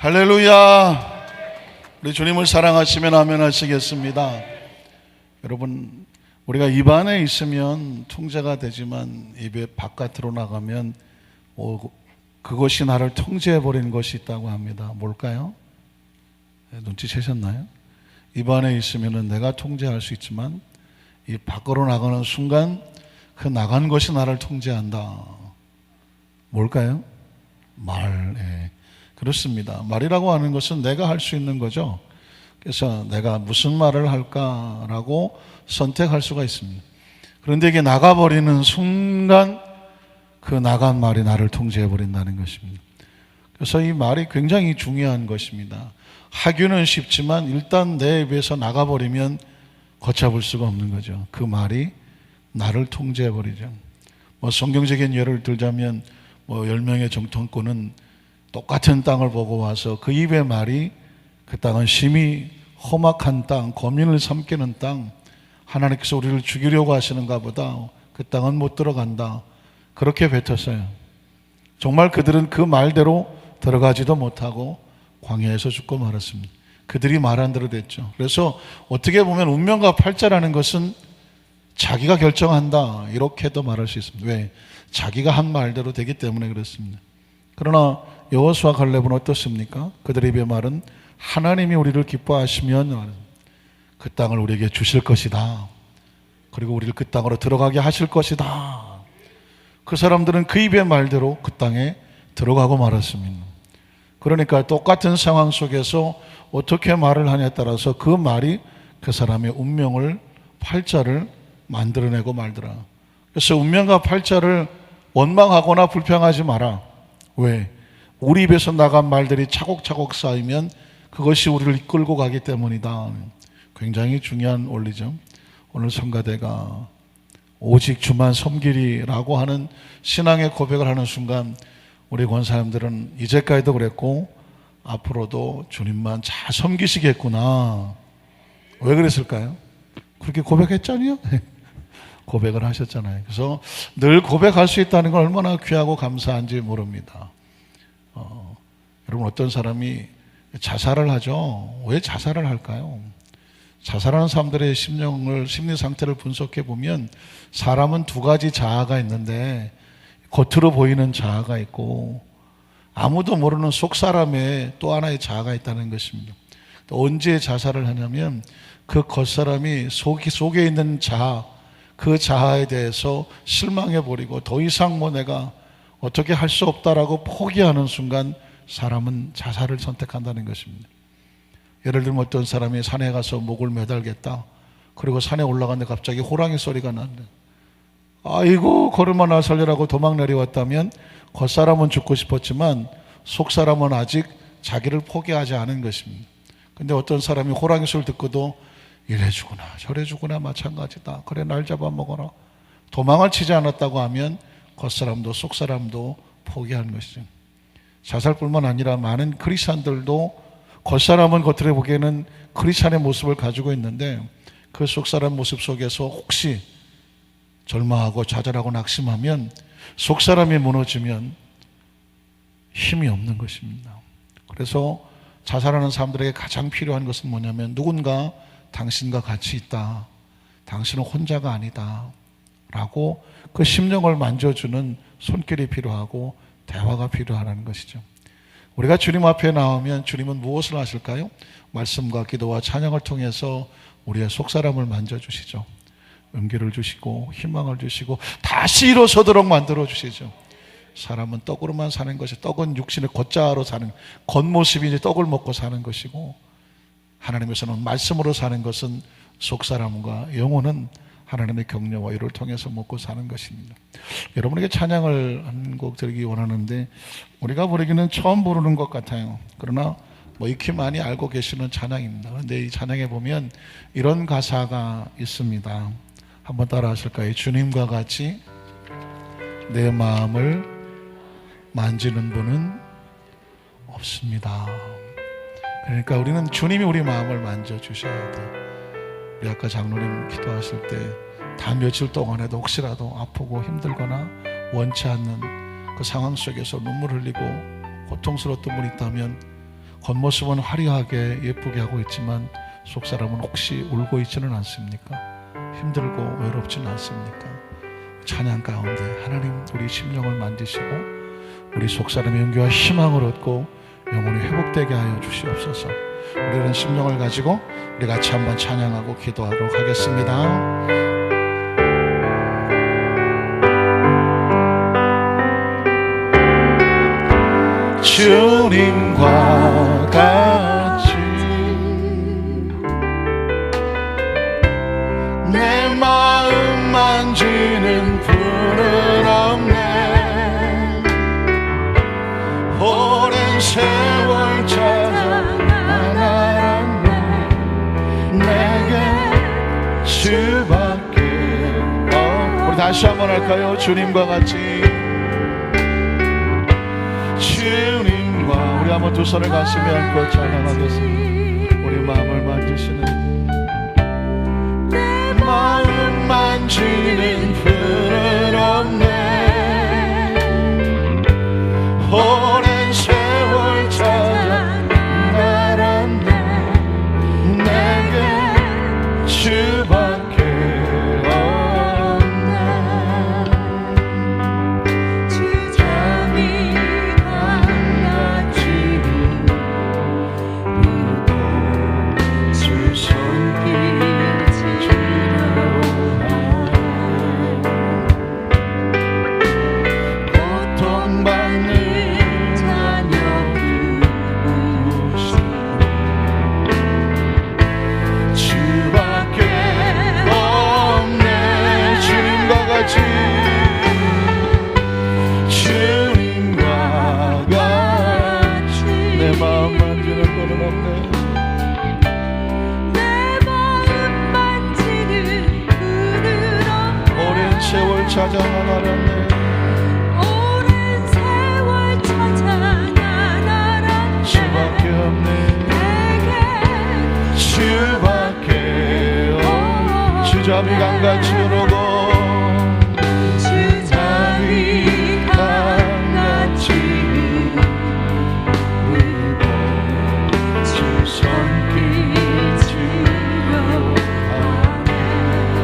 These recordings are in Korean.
할렐루야. 우리 주님을 사랑하시면 아멘 하시겠습니다. 여러분, 우리가 입 안에 있으면 통제가 되지만 입에 바깥으로 나가면 그것이 나를 통제해버리는 것이 있다고 합니다. 뭘까요? 눈치채셨나요? 입 안에 있으면 내가 통제할 수 있지만 입 밖으로 나가는 순간 그 나간 것이 나를 통제한다. 뭘까요? 말. 그렇습니다. 말이라고 하는 것은 내가 할 수 있는 거죠. 그래서 내가 무슨 말을 할까라고 선택할 수가 있습니다. 그런데 이게 나가버리는 순간 그 나간 말이 나를 통제해버린다는 것입니다. 그래서 이 말이 굉장히 중요한 것입니다. 하기는 쉽지만 일단 내 입에서 나가버리면 걷잡을 수가 없는 거죠. 그 말이 나를 통제해버리죠. 성경적인 예를 들자면 10명의 정탐꾼은 똑같은 땅을 보고 와서 그 입의 말이 그 땅은 심히 험악한 땅, 거민을 삼키는 땅, 하나님께서 우리를 죽이려고 하시는가 보다, 그 땅은 못 들어간다, 그렇게 뱉었어요. 정말 그들은 그 말대로 들어가지도 못하고 광야에서 죽고 말았습니다. 그들이 말한 대로 됐죠. 그래서 어떻게 보면 운명과 팔자라는 것은 자기가 결정한다, 이렇게도 말할 수 있습니다. 왜? 자기가 한 말대로 되기 때문에 그렇습니다. 그러나 여호수아 갈렙은 어떻습니까? 그들의 입의 말은 하나님이 우리를 기뻐하시면 그 땅을 우리에게 주실 것이다, 그리고 우리를 그 땅으로 들어가게 하실 것이다. 그 사람들은 그 입의 말대로 그 땅에 들어가고 말았습니다. 그러니까 똑같은 상황 속에서 어떻게 말을 하냐에 따라서 그 말이 그 사람의 운명을, 팔자를 만들어내고 말더라. 그래서 운명과 팔자를 원망하거나 불평하지 마라. 왜? 우리 입에서 나간 말들이 차곡차곡 쌓이면 그것이 우리를 이끌고 가기 때문이다. 굉장히 중요한 원리죠. 오늘 성가대가 오직 주만 섬기리라고 하는 신앙의 고백을 하는 순간 우리 권사님들은 이제까지도 그랬고 앞으로도 주님만 잘 섬기시겠구나. 왜 그랬을까요? 그렇게 고백했잖아요. 고백을 하셨잖아요. 그래서 늘 고백할 수 있다는 건 얼마나 귀하고 감사한지 모릅니다. 여러분, 어떤 사람이 자살을 하죠. 왜 자살을 할까요? 자살하는 사람들의 심리 상태를 분석해 보면 사람은 두 가지 자아가 있는데 겉으로 보이는 자아가 있고 아무도 모르는 속 사람의 또 하나의 자아가 있다는 것입니다. 또 언제 자살을 하냐면 그 겉사람이 속에 있는 자아, 그 자아에 대해서 실망해버리고 더 이상 내가 어떻게 할 수 없다라고 포기하는 순간 사람은 자살을 선택한다는 것입니다. 예를 들면 어떤 사람이 산에 가서 목을 매달겠다. 그리고 산에 올라갔는데 갑자기 호랑이 소리가 난다. 아이고, 걸음아 나 살려라고 도망 내려왔다면 겉사람은 죽고 싶었지만 속사람은 아직 자기를 포기하지 않은 것입니다. 근데 어떤 사람이 호랑이 소리를 듣고도 이래 주구나 저래 주구나 마찬가지다, 그래 날 잡아먹어라, 도망을 치지 않았다고 하면 겉사람도 속사람도 포기하는 것이죠. 자살뿐만 아니라 많은 크리스찬들도 겉사람은 겉으로 보기에는 크리스찬의 모습을 가지고 있는데 그 속사람 모습 속에서 혹시 절망하고 좌절하고 낙심하면 속사람이 무너지면 힘이 없는 것입니다. 그래서 자살하는 사람들에게 가장 필요한 것은 뭐냐면 누군가 당신과 같이 있다, 당신은 혼자가 아니다 라고 그 심령을 만져주는 손길이 필요하고 대화가 필요하다는 것이죠. 우리가 주님 앞에 나오면 주님은 무엇을 하실까요? 말씀과 기도와 찬양을 통해서 우리의 속사람을 만져주시죠. 용기를 주시고 희망을 주시고 다시 일어서도록 만들어주시죠. 사람은 떡으로만 사는 것이, 떡은 육신의 겉자로 사는 겉모습이 이제 떡을 먹고 사는 것이고 하나님께서는 말씀으로 사는 것은 속사람과 영혼은 하나님의 격려와 이를 통해서 먹고 사는 것입니다. 여러분에게 찬양을 한 곡 드리기 원하는데 우리가 부르기는 처음 부르는 것 같아요. 그러나 익히 많이 알고 계시는 찬양입니다. 그런데 이 찬양에 보면 이런 가사가 있습니다. 한번 따라 하실까요? 주님과 같이 내 마음을 만지는 분은 없습니다. 그러니까 우리는 주님이 우리 마음을 만져주셔야 돼요. 우리 아까 장로님 기도하실 때 다 며칠 동안에도 혹시라도 아프고 힘들거나 원치 않는 그 상황 속에서 눈물 흘리고 고통스러웠던 분이 있다면 겉모습은 화려하게 예쁘게 하고 있지만 속사람은 혹시 울고 있지는 않습니까? 힘들고 외롭지는 않습니까? 찬양 가운데 하나님 우리 심령을 만지시고 우리 속사람의 용기와 희망을 얻고 영혼이 회복되게 하여 주시옵소서. 우리는 심령을 가지고 우리 같이 한번 찬양하고 기도하도록 하겠습니다. 주님과 같이 내 마음 만지는 분은 없네. 오랜 세월 찾아 알았네. 내게 주밖에 우리 다시 한번 할까요? 주님과 같이. 주님과 우리 한번 두 손을 가슴에 얹고 찬양하겠습니다. 우리 마음을 만지시는 내 마음 만지는 분은 없네. 오랜 세월 찾아 알았네. 내게 주밖에 찾아 알았네. 오랜 세월 찾아 알았네. 주밖에 없네. 내게 주밖에 없네. 주잡이 강같이 흐르고 주잡이 강같이 흐르고 주 손길 주려 하네.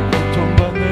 고통받는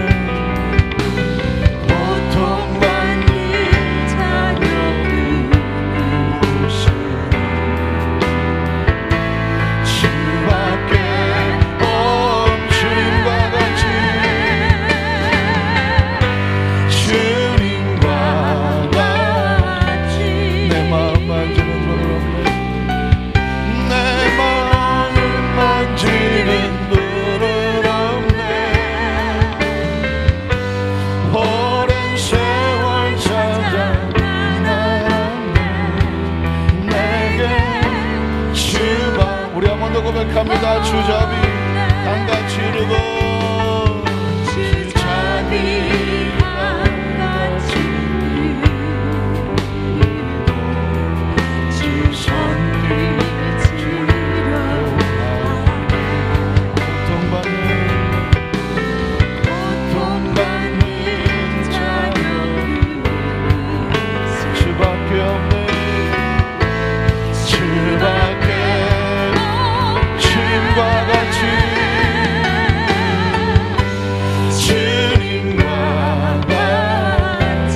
고백합니다. 주잡이 강같이 흐르고 주잡이 강같이 흐르고 주 손길 주려 하네. 고통받는 자녀를 주밖에 없네. 주밖에 주님과 같이 주님과 같이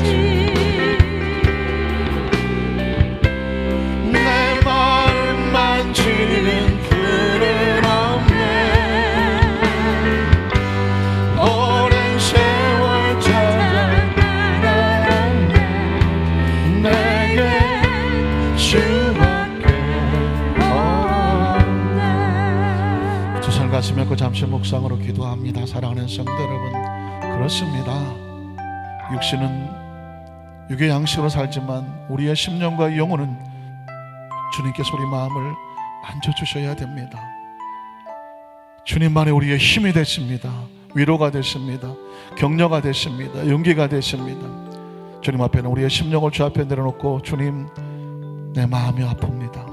내 마음 만지는 분은 없네. 오랜 세월 찾아 알았네. 내게 주밖에 가슴 얹고 잠시 묵상으로 기도합니다. 사랑하는 성도 여러분, 그렇습니다. 육신은 육의 양식으로 살지만 우리의 심령과 영혼은 주님께서 우리 마음을 만져주셔야 됩니다. 주님만이 우리의 힘이 되십니다. 위로가 되십니다. 격려가 되십니다. 용기가 되십니다. 주님 앞에는 우리의 심령을 주 앞에 내려놓고 주님, 내 마음이 아픕니다.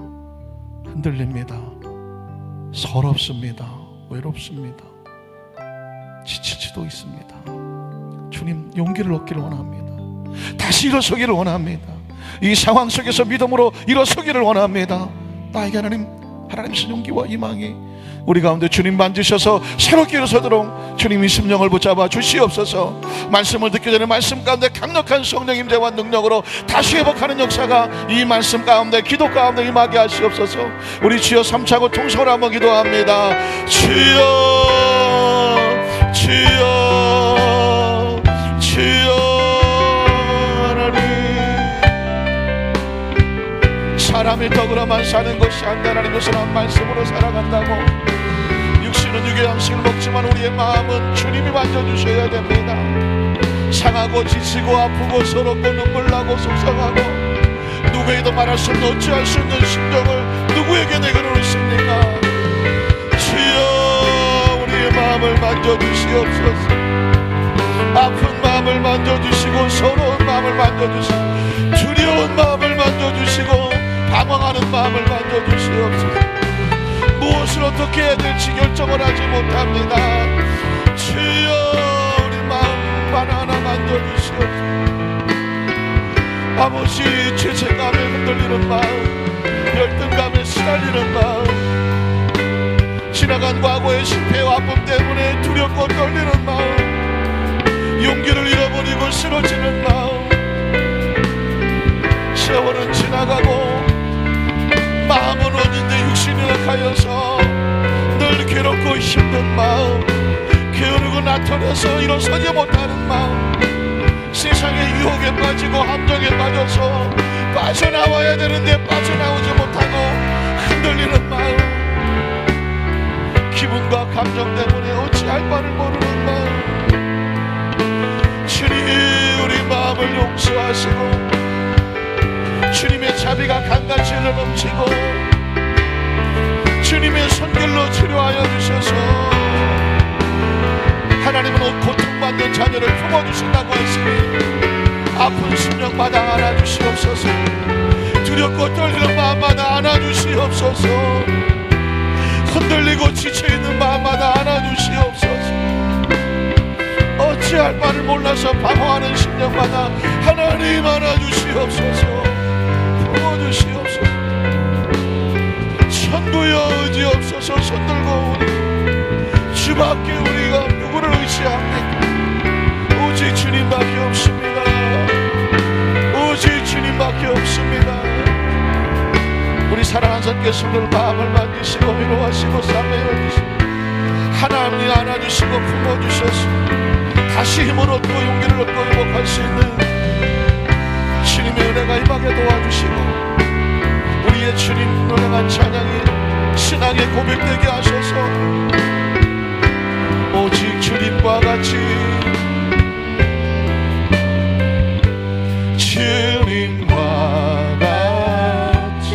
흔들립니다. 서럽습니다. 외롭습니다. 지치지도 있습니다. 주님, 용기를 얻기를 원합니다. 다시 일어서기를 원합니다. 이 상황 속에서 믿음으로 일어서기를 원합니다. 나에게 하나님 용기와 희망이 우리 가운데 주님 만지셔서 새롭게 일어서도록 주님이 심령을 붙잡아 주시옵소서. 말씀을 듣기 전에 말씀 가운데 강력한 성령 임재와 능력으로 다시 회복하는 역사가 이 말씀 가운데 기도 가운데 임하게 하시옵소서. 우리 주여 삼차고 통성으로 한번 기도합니다. 주여 주여 주여. 하나님, 사람이 떡으로만 사는 것이 아니라 하나님 것은 말씀으로 살아간다고. 육신은 육의 양식을 먹지만 우리의 마음은 주님이 만져주셔야 됩니다. 상하고 지치고 아프고 서럽고 눈물나고 속상하고 누구에게도 말할 수 없는 어찌할 수 없는 심정을 누구에게 내걸어놓습니까? 주여 우리의 마음을 만져주시옵소서. 아픈 마음을 만져주시고 서러운 마음을 만져주시고 두려운 마음을 만져주시고 방황하는 마음을 만져주시옵소서. 무엇을 어떻게 해야 될지 결정을 하지 못합니다. 주여 우리 마음 하나하나 만져주시옵소서. 아버지, 죄책감에 흔들리는 마음, 열등감에 시달리는 마음, 지나간 과거의 실패와 아픔 때문에 두렵고 떨리는 마음, 용기를 잃어버리고 쓰러지는 마음, 세월은 지나가고 마음은 어딘데 육신이 가여서 늘 괴롭고 힘든 마음, 게으르고 나태해서 일어서지 못하는 마음, 세상의 유혹에 빠지고 함정에 빠져서 빠져나와야 되는데 빠져나오지 못하고 흔들리는 마음, 기분과 감정 때문에 어찌할 바를 모르는 마음, 주님 우리 마음을 용서하시고 주님의 자비가 강같이 넘치고 주님의 손길로 치료하여 주셔서 하나님은 고통받는 자녀를 품어주신다고 했으니 아픈 심령마다 안아주시옵소서. 두렵고 떨리는 마음마다 안아주시옵소서. 흔들리고 지쳐있는 마음마다 안아주시옵소서. 어찌할 바를 몰라서 방황하는 심령마다 하나님 안아주시옵소서. 주시옵소서. 천부여 의지없어서 손들고 오니 주밖에 우리가 누구를 의지합니까? 오직 주님밖에 없습니다. 오직 주님밖에 없습니다. 우리 사랑하는 선교사들 마음을 만지시고 위로하시고 싸매어 주시고 하나님이 안아주시고 품어주셔서 다시 힘을 얻고 용기를 얻고 회복할 수 있는 주님의 은혜가 임하게 도와주시고 우리의 주님 노래한 찬양이 신앙의 고백되게 하셔서 오직 주님과 같이 주님과 같이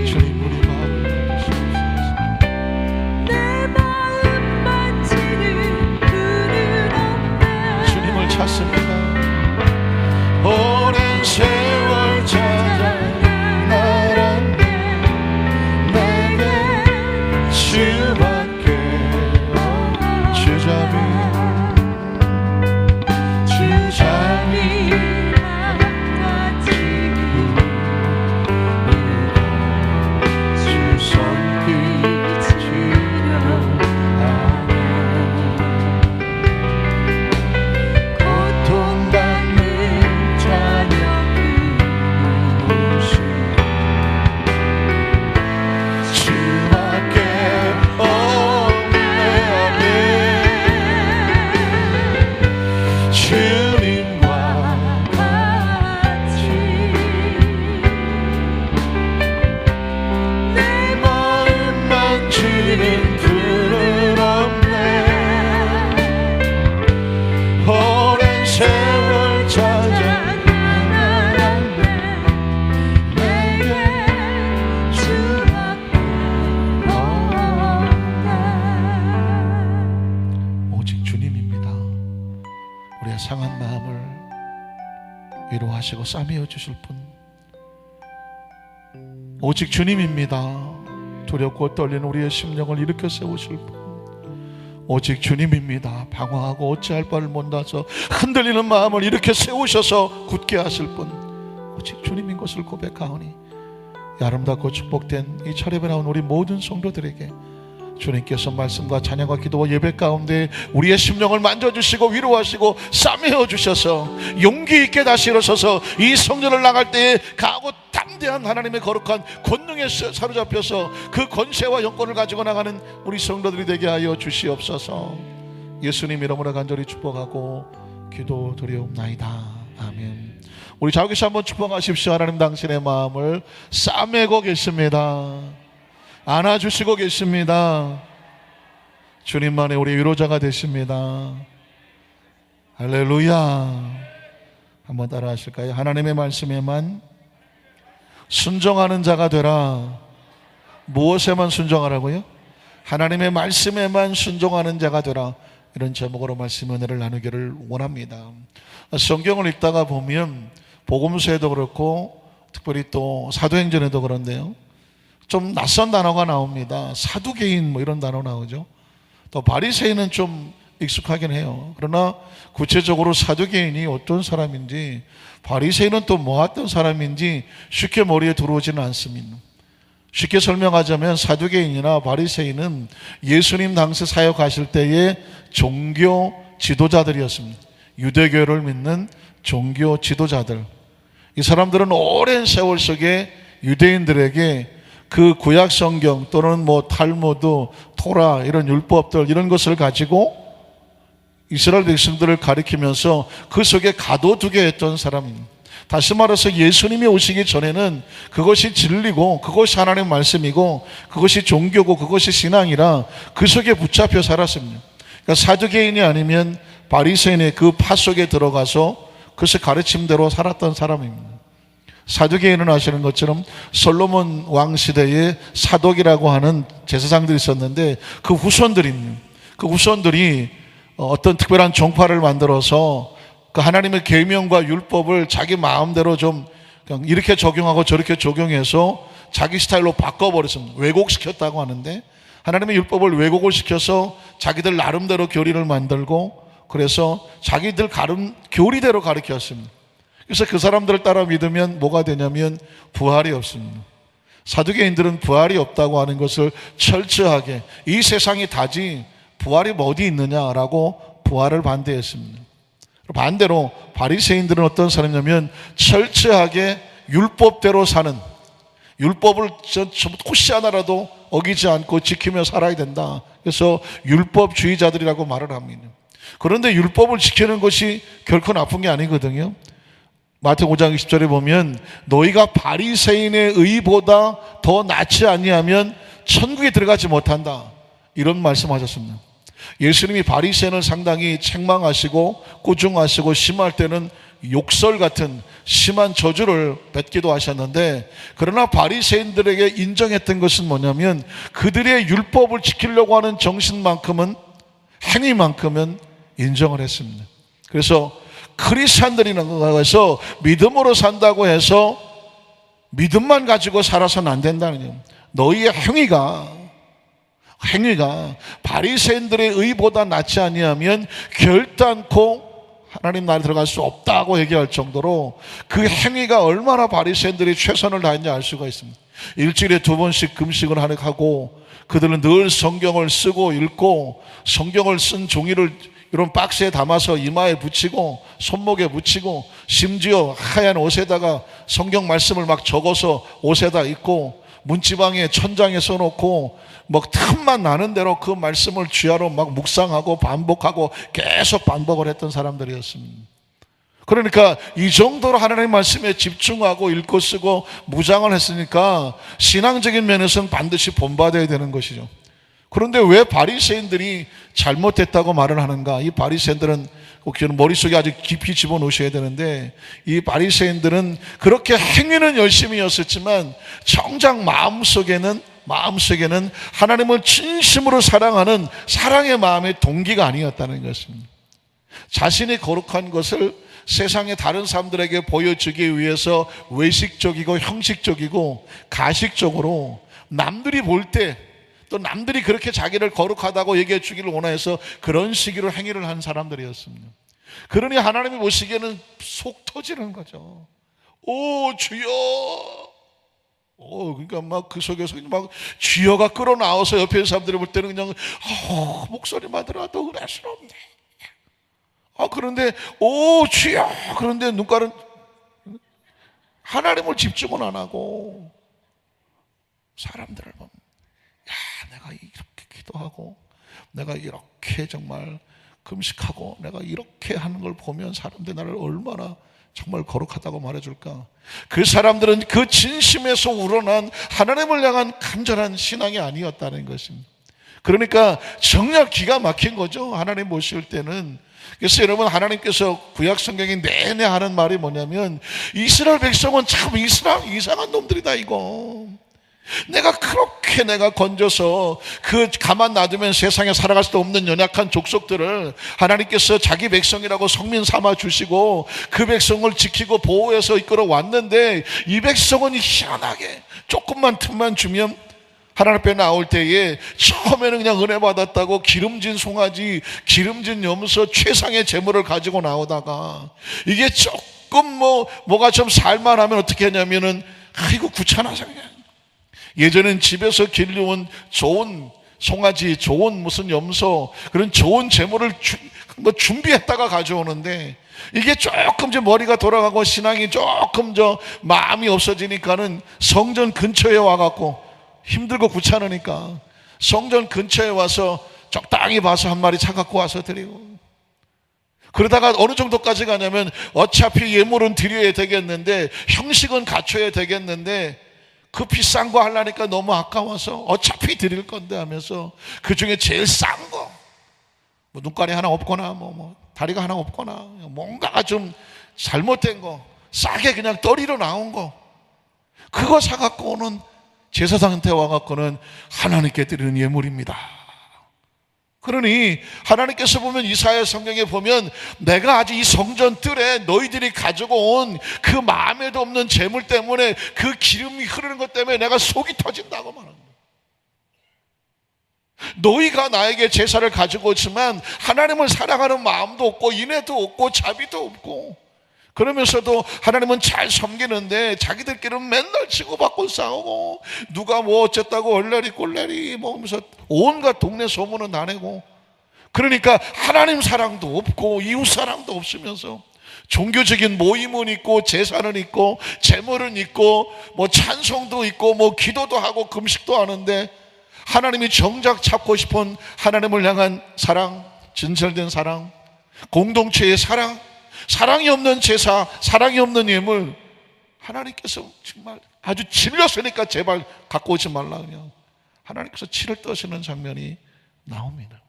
주님 우리 마음을 만지시옵소서. 내 마음 만지는 그는 없네. 주님을 찾습니다. 오랜 세월 찾아 나란데 내게 주밖에 주자비 주 손길 고통받는 자녀 부르시 주밖에 없네. 주님과 같이 내 마음 만지는 분은 없네. 오랜 세월 찾아 내게 주밖에 없네. 오직 주님입니다. 우리의 상한 마음을 위로하시고 싸매어 주실 분 오직 주님입니다. 두렵고 떨리는 우리의 심령을 일으켜 세우실 분 오직 주님입니다. 방황하고 어찌할 바를 못나서 흔들리는 마음을 일으켜 세우셔서 굳게 하실 분 오직 주님인 것을 고백하오니 이 아름답고 축복된 이 차례에 나온 우리 모든 성도들에게 주님께서 말씀과 찬양과 기도와 예배 가운데 우리의 심령을 만져주시고 위로하시고 싸매어 주셔서 용기 있게 다시 일어서서 이 성전을 나갈 때에 강하고 담대한 하나님의 거룩한 권능에 사로잡혀서 그 권세와 영권을 가지고 나가는 우리 성도들이 되게 하여 주시옵소서. 예수님 이름으로 간절히 축복하고 기도드리옵나이다. 아멘. 우리 자기시 한번 축복하십시오. 하나님 당신의 마음을 싸매고 계십니다. 안아주시고 계십니다. 주님만의 우리 위로자가 되십니다. 할렐루야. 한번 따라 하실까요? 하나님의 말씀에만 순종하는 자가 되라. 무엇에만 순종하라고요? 하나님의 말씀에만 순종하는 자가 되라. 이런 제목으로 말씀 은혜를 나누기를 원합니다. 성경을 읽다가 보면 복음서에도 그렇고 특별히 또 사도행전에도 그런데요, 좀 낯선 단어가 나옵니다. 사두개인 뭐 이런 단어 나오죠. 또 바리새인은 좀 익숙하긴 해요. 그러나 구체적으로 사두개인이 어떤 사람인지, 바리새인은 또 뭐 어떤 사람인지 쉽게 머리에 들어오지는 않습니다. 쉽게 설명하자면 사두개인이나 바리새인은 예수님 당시 사역하실 때의 종교 지도자들이었습니다. 유대교를 믿는 종교 지도자들. 이 사람들은 오랜 세월 속에 유대인들에게 그 구약 성경 또는 뭐 탈무드, 토라 이런 율법들 이런 것을 가지고 이스라엘 백성들을 가리키면서 그 속에 가둬두게 했던 사람입니다. 다시 말해서 예수님이 오시기 전에는 그것이 진리고 그것이 하나님의 말씀이고 그것이 종교고 그것이 신앙이라 그 속에 붙잡혀 살았습니다. 그러니까 사두개인이 아니면 바리새인의 그 파 속에 들어가서 그것의 가르침대로 살았던 사람입니다. 사두개인은 아시는 것처럼 솔로몬 왕 시대에 사독이라고 하는 제사장들이 있었는데 그 후손들입니다. 그 후손들이 어떤 특별한 종파를 만들어서 그 하나님의 계명과 율법을 자기 마음대로 좀 그냥 이렇게 적용하고 저렇게 적용해서 자기 스타일로 바꿔버렸습니다. 왜곡시켰다고 하는데 하나님의 율법을 왜곡을 시켜서 자기들 나름대로 교리를 만들고 그래서 자기들 교리대로 가르쳤습니다. 그래서 그 사람들을 따라 믿으면 뭐가 되냐면 부활이 없습니다. 사두개인들은 부활이 없다고 하는 것을 철저하게 이 세상이 다지 부활이 어디 있느냐라고 부활을 반대했습니다. 반대로 바리새인들은 어떤 사람이냐면 철저하게 율법대로 사는, 율법을 혹시 하나라도 어기지 않고 지키며 살아야 된다. 그래서 율법주의자들이라고 말을 합니다. 그런데 율법을 지키는 것이 결코 나쁜 게 아니거든요. 마태복음 5장 20절에 보면 너희가 바리새인의 의보다 더 낫지 아니하면 천국에 들어가지 못한다, 이런 말씀하셨습니다. 예수님이 바리새인을 상당히 책망하시고 꾸중하시고 심할 때는 욕설 같은 심한 저주를 뱉기도 하셨는데, 그러나 바리새인들에게 인정했던 것은 뭐냐면 그들의 율법을 지키려고 하는 정신만큼은, 행위만큼은 인정을 했습니다. 그래서 크리스찬들이라는 것에서 믿음으로 산다고 해서 믿음만 가지고 살아서는 안 된다는 거예요. 너희의 행위가 바리새인들의 의보다 낫지 아니하면 결단코 하나님 나라에 들어갈 수 없다고 얘기할 정도로 그 행위가 얼마나 바리새인들이 최선을 다했는지 알 수가 있습니다. 일주일에 2번씩 금식을 하고 그들은 늘 성경을 쓰고 읽고 성경을 쓴 종이를 이런 박스에 담아서 이마에 붙이고 손목에 붙이고 심지어 하얀 옷에다가 성경 말씀을 막 적어서 옷에다 입고 문지방에 천장에 써놓고 막 틈만 나는 대로 그 말씀을 주야로 막 묵상하고 반복하고 계속 반복을 했던 사람들이었습니다. 그러니까 이 정도로 하나님의 말씀에 집중하고 읽고 쓰고 무장을 했으니까 신앙적인 면에서는 반드시 본받아야 되는 것이죠. 그런데 왜 바리새인들이 잘못했다고 말을 하는가? 이 바리새인들은 꼭 머릿속에 아주 깊이 집어넣으셔야 되는데, 이 바리새인들은 그렇게 행위는 열심히였었지만 정작 마음속에는 하나님을 진심으로 사랑하는 사랑의 마음의 동기가 아니었다는 것입니다. 자신이 거룩한 것을 세상의 다른 사람들에게 보여주기 위해서 외식적이고 형식적이고 가식적으로 남들이 볼 때 또 남들이 그렇게 자기를 거룩하다고 얘기해 주기를 원해서 그런 식으로 행위를 한 사람들이었습니다. 그러니 하나님이 보시기에는 속 터지는 거죠. 오 주여, 그러니까 막 그 속에서 막 쥐어가 끌어나와서 옆에 있는 사람들이 볼 때는 그냥 목소리만 들어도 은혜스럽네. 그런데 쥐야. 그런데 눈가는 하나님을 집중은 안 하고 사람들을 보면 내가 이렇게 기도하고 내가 이렇게 정말 금식하고 내가 이렇게 하는 걸 보면 사람들이 나를 얼마나 정말 거룩하다고 말해줄까. 그 사람들은 그 진심에서 우러난 하나님을 향한 간절한 신앙이 아니었다는 것입니다. 그러니까 정말 기가 막힌 거죠, 하나님 모실 때는. 그래서 여러분, 하나님께서 구약 성경에 내내 하는 말이 뭐냐면 이스라엘 백성은 참 이상한 놈들이다 이거. 내가 건져서 가만 놔두면 세상에 살아갈 수도 없는 연약한 족속들을 하나님께서 자기 백성이라고 성민 삼아 주시고 그 백성을 지키고 보호해서 이끌어 왔는데 이 백성은 희한하게 조금만 틈만 주면 하나님 앞에 나올 때에 처음에는 그냥 은혜 받았다고 기름진 송아지, 기름진 염소, 최상의 제물을 가지고 나오다가 이게 조금 뭐가 좀 살만하면 어떻게 하냐면은 아이고 귀찮아서 그냥 예전엔 집에서 길러온 좋은 송아지, 좋은 무슨 염소, 그런 좋은 제물을 준비했다가 가져오는데 이게 조금 머리가 돌아가고 신앙이 조금 마음이 없어지니까는 성전 근처에 와갖고 힘들고 귀찮으니까 성전 근처에 와서 적당히 봐서 한 마리 사갖고 와서 드리고, 그러다가 어느 정도까지 가냐면 어차피 예물은 드려야 되겠는데 형식은 갖춰야 되겠는데 그 비싼 거 하려니까 너무 아까워서 어차피 드릴 건데 하면서 그 중에 제일 싼 거, 눈깔이 하나 없거나 다리가 하나 없거나 뭔가가 좀 잘못된 거, 싸게 그냥 떨이로 나온 거, 그거 사갖고 오는 제사장한테 와갖고는 하나님께 드리는 예물입니다. 그러니 하나님께서 보면 이사야 성경에 보면 내가 아직 이 성전 뜰에 너희들이 가지고 온 그 마음에도 없는 재물 때문에 그 기름이 흐르는 것 때문에 내가 속이 터진다고 말합니다. 너희가 나에게 제사를 가지고 오지만 하나님을 사랑하는 마음도 없고 인애도 없고 자비도 없고, 그러면서도 하나님은 잘 섬기는데 자기들끼리는 맨날 치고받고 싸우고 누가 어쨌다고 얼레리 꼴레리 하면서 온갖 동네 소문은 다 내고, 그러니까 하나님 사랑도 없고 이웃 사랑도 없으면서 종교적인 모임은 있고 제사는 있고 제물은 있고 찬송도 있고 기도도 하고 금식도 하는데 하나님이 정작 찾고 싶은 하나님을 향한 사랑, 진실된 사랑, 공동체의 사랑, 사랑이 없는 제사, 사랑이 없는 예물, 하나님께서 정말 아주 질렸으니까 제발 갖고 오지 말라 그냥 하나님께서 치를 떠시는 장면이 나옵니다.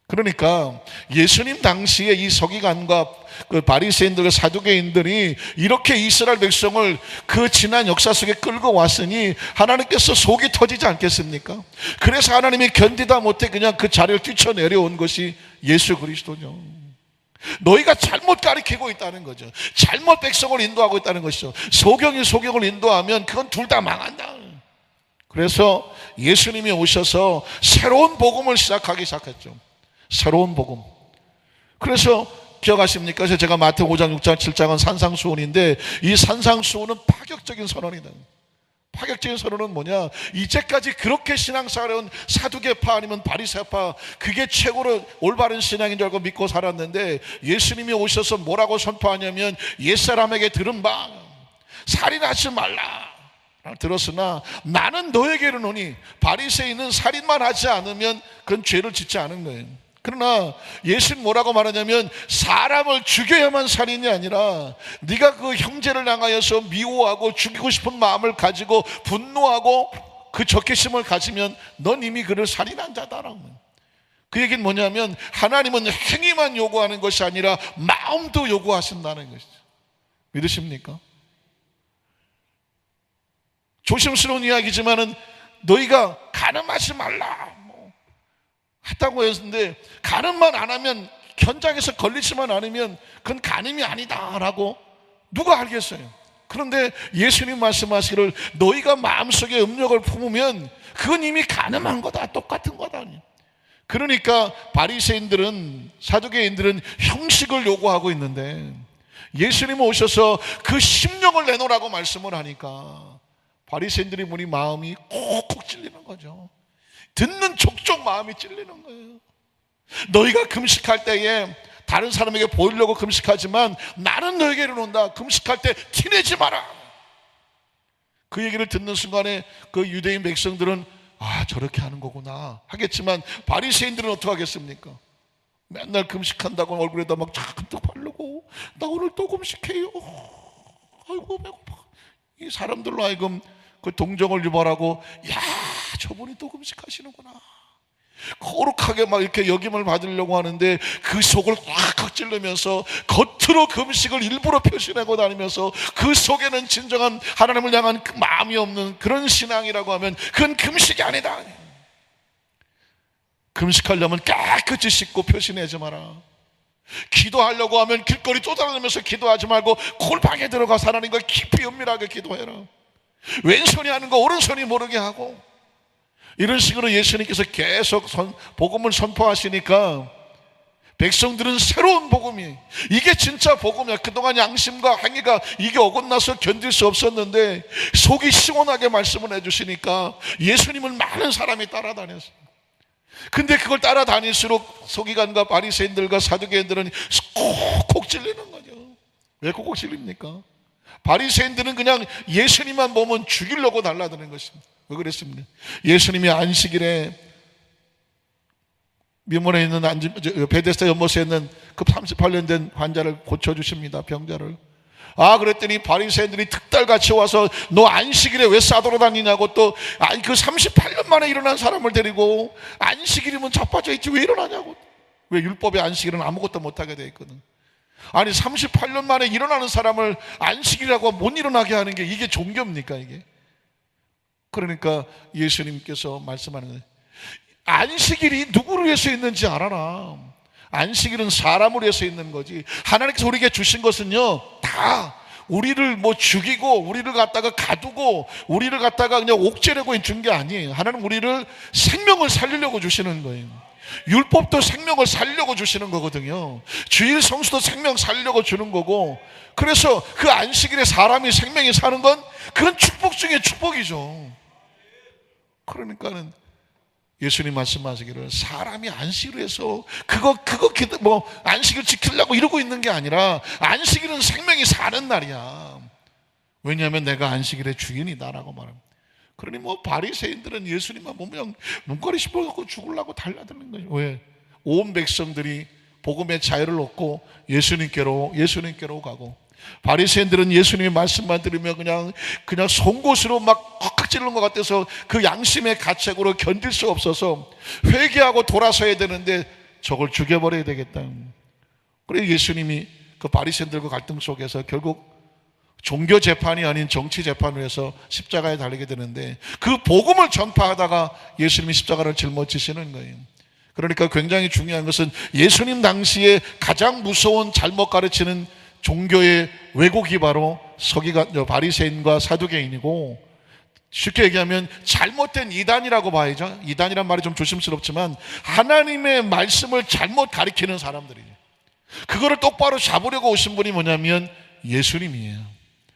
그러니까 예수님 당시에 이 서기관과 그 바리새인들과 사두개인들이 이렇게 이스라엘 백성을 그 지난 역사 속에 끌고 왔으니 하나님께서 속이 터지지 않겠습니까? 그래서 하나님이 견디다 못해 그냥 그 자리를 뛰쳐내려온 것이 예수 그리스도죠. 너희가 잘못 가르치고 있다는 거죠. 잘못 백성을 인도하고 있다는 것이죠. 소경이 소경을 인도하면 그건 둘 다 망한다. 그래서 예수님이 오셔서 새로운 복음을 시작했죠. 새로운 복음. 그래서 기억하십니까? 그래서 제가 마태복음 5장, 6장, 7장은 산상수훈인데 이 산상수훈은 파격적인 선언이다. 파격적인 선언은 뭐냐? 이제까지 그렇게 신앙생활해온 사두개파 아니면 바리새파, 그게 최고로 올바른 신앙인 줄 알고 믿고 살았는데 예수님이 오셔서 뭐라고 선포하냐면 옛사람에게 들은 바 살인하지 말라 들었으나 나는 너에게 이르노니, 바리새인은 살인만 하지 않으면 그건 죄를 짓지 않은 거예요. 그러나 예수는 뭐라고 말하냐면 사람을 죽여야만 살인이 아니라 네가 그 형제를 향하여서 미워하고 죽이고 싶은 마음을 가지고 분노하고 그 적개심을 가지면 넌 이미 그를 살인한 자다라고. 그 얘기는 뭐냐면 하나님은 행위만 요구하는 것이 아니라 마음도 요구하신다는 것이죠. 믿으십니까? 조심스러운 이야기지만은 너희가 간음하지 말라 했다고 했는데 간음만 안 하면, 현장에서 걸리지만 않으면 그건 간음이 아니다라고 누가 알겠어요? 그런데 예수님 말씀하시기를 너희가 마음속에 음욕을 품으면 그건 이미 간음한 거다, 똑같은 거다. 그러니까 바리새인들은, 사두개인들은 형식을 요구하고 있는데 예수님 오셔서 그 심령을 내놓으라고 말씀을 하니까 바리새인들이 보니 마음이 콕콕 찔리는 거죠. 듣는 족족 마음이 찔리는 거예요. 너희가 금식할 때에 다른 사람에게 보이려고 금식하지만 나는 너에게 이르노니 금식할 때 티내지 마라. 그 얘기를 듣는 순간에 그 유대인 백성들은 아, 저렇게 하는 거구나 하겠지만 바리새인들은 어떻게 하겠습니까? 맨날 금식한다고 얼굴에다 막 잔뜩 바르고 나 오늘 또 금식해요. 아이고 배고파. 이 사람들로 하여금 그 동정을 유발하고 야, 저분이 또 금식하시는구나. 거룩하게 막 이렇게 역임을 받으려고 하는데 그 속을 꽉 찔르면서 겉으로 금식을 일부러 표시하고 다니면서 그 속에는 진정한 하나님을 향한 그 마음이 없는 그런 신앙이라고 하면 그건 금식이 아니다. 금식하려면 깨끗이 씻고 표시내지 마라. 기도하려고 하면 길거리 쫓아다니면서 기도하지 말고 골방에 들어가서 하나님과 깊이 은밀하게 기도해라. 왼손이 하는 거 오른손이 모르게 하고, 이런 식으로 예수님께서 계속 복음을 선포하시니까 백성들은 새로운 복음이, 이게 진짜 복음이야. 그동안 양심과 행위가 이게 어긋나서 견딜 수 없었는데 속이 시원하게 말씀을 해주시니까 예수님을 많은 사람이 따라다녔어요. 근데 그걸 따라다닐수록 서기관과 바리새인들과 사두개인들은 콕콕 찔리는 거죠. 왜 콕콕 찔립니까? 바리새인들은 그냥 예수님만 보면 죽이려고 달라드는 것입니다. 왜 그랬습니까? 예수님이 안식일에 미문에 있는 베데스다 연못에 있는 그 38년 된 환자를 고쳐주십니다. 병자를. 아, 그랬더니 바리새인들이 득달같이 와서 너 안식일에 왜 싸돌아다니냐고, 또 그 38년 만에 일어난 사람을 데리고 안식일이면 자빠져 있지 왜 일어나냐고. 왜? 율법의 안식일은 아무것도 못하게 돼 있거든. 아니 38년 만에 일어나는 사람을 안식일이라고 못 일어나게 하는 게 이게 종교입니까 이게? 그러니까 예수님께서 말씀하는 거예요. 안식일이 누구를 위해서 있는지 알아라. 안식일은 사람을 위해서 있는 거지. 하나님께서 우리에게 주신 것은요 다 우리를 뭐 죽이고 우리를 갖다가 가두고 우리를 갖다가 그냥 옥죄려고 준 게 아니에요. 하나님 우리를 생명을 살리려고 주시는 거예요. 율법도 생명을 살려고 주시는 거거든요. 주일 성수도 생명 살려고 주는 거고, 그래서 그 안식일에 사람이 생명이 사는 건 그건 축복 중에 축복이죠. 그러니까는 예수님 말씀하시기를 사람이 안식을 해서 그거 뭐 안식을 지키려고 이러고 있는 게 아니라 안식일은 생명이 사는 날이야. 왜냐하면 내가 안식일의 주인이다라고 말합니다. 그러니 뭐 바리새인들은 예수님만 보면 눈꼬리 씹어갖고 죽으려고 달라드는 거죠. 왜? 온 백성들이 복음의 자유를 얻고 예수님께로 가고, 바리새인들은 예수님의 말씀만 들으면 그냥 송곳으로 막 꽉 찌르는 것 같아서 그 양심의 가책으로 견딜 수 없어서 회개하고 돌아서야 되는데 저걸 죽여버려야 되겠다. 그래서 예수님이 그 바리새인들과 갈등 속에서 결국 종교 재판이 아닌 정치 재판을 해서 십자가에 달리게 되는데, 그 복음을 전파하다가 예수님이 십자가를 짊어지시는 거예요. 그러니까 굉장히 중요한 것은 예수님 당시에 가장 무서운 잘못 가르치는 종교의 왜곡이 바로 바리새인과 사두개인이고, 쉽게 얘기하면 잘못된 이단이라고 봐야죠. 이단이란 말이 좀 조심스럽지만 하나님의 말씀을 잘못 가르치는 사람들이에요. 그거를 똑바로 잡으려고 오신 분이 뭐냐면 예수님이에요.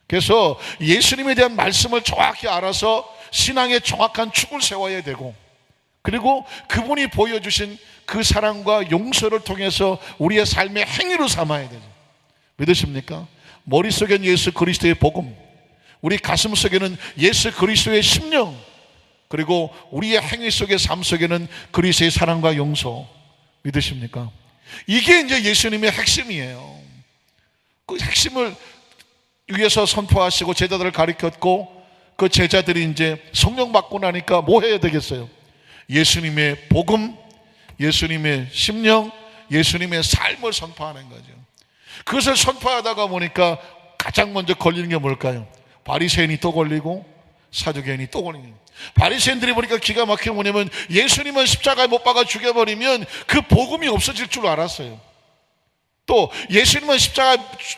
그래서 예수님에 대한 말씀을 정확히 알아서 신앙의 정확한 축을 세워야 되고, 그리고 그분이 보여주신 그 사랑과 용서를 통해서 우리의 삶의 행위로 삼아야 되죠. 믿으십니까? 머릿속엔 예수 그리스도의 복음, 우리 가슴 속에는 예수 그리스도의 심령, 그리고 우리의 행위 속의 삶 속에는 그리스도의 사랑과 용서. 믿으십니까? 이게 이제 예수님의 핵심이에요. 그 핵심을 위해서 선포하시고 제자들을 가르쳤고, 그 제자들이 이제 성령 받고 나니까 뭐 해야 되겠어요? 예수님의 복음, 예수님의 심령, 예수님의 삶을 선포하는 거죠. 그것을 선포하다가 보니까 가장 먼저 걸리는 게 뭘까요? 바리새인이 또 걸리고 사두개인이 또 걸리는 거예요. 바리새인들이 보니까 기가 막히게 뭐냐면 예수님은 십자가에 못 박아 죽여버리면 그 복음이 없어질 줄 알았어요. 또 예수님은 십자가에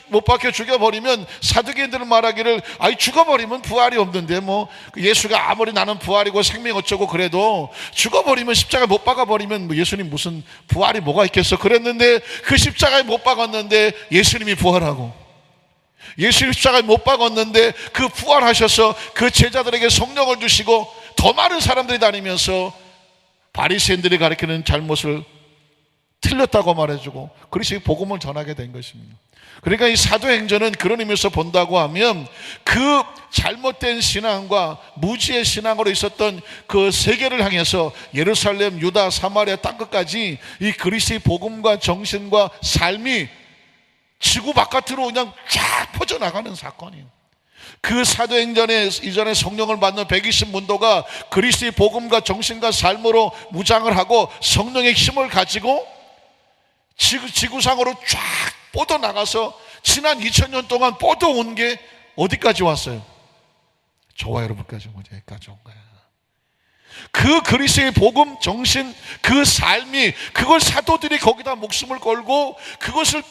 못 박혀 죽여버리면 사두개인들은 말하기를 아이 죽어버리면 부활이 없는데 뭐 예수가 아무리 나는 부활이고 생명 어쩌고 그래도 죽어버리면 십자가에 못 박아버리면 뭐 예수님 무슨 부활이 뭐가 있겠어 그랬는데, 그 십자가에 못 박았는데 예수님이 부활하고 예수님 십자가에 못 박았는데 그 부활하셔서 그 제자들에게 성령을 주시고 더 많은 사람들이 다니면서 바리새인들이 가르치는 잘못을 틀렸다고 말해주고 그리스도의 복음을 전하게 된 것입니다. 그러니까 이 사도행전은 그런 의미에서 본다고 하면 그 잘못된 신앙과 무지의 신앙으로 있었던 그 세계를 향해서 예루살렘, 유다, 사마리아 땅끝까지 이 그리스도의 복음과 정신과 삶이 지구 바깥으로 그냥 쫙 퍼져나가는 사건이에요. 그 사도행전에 이전에 성령을 받는 120문도가 그리스도의 복음과 정신과 삶으로 무장을 하고 성령의 힘을 가지고 지구상으로 쫙 뻗어나가서 지난 2000년 동안 뻗어온 게 어디까지 왔어요? 저와 여러분까지 여기까지 온 거야. 그 그리스도의 복음, 정신, 그 삶이, 그걸 사도들이 거기다 목숨을 걸고 그것을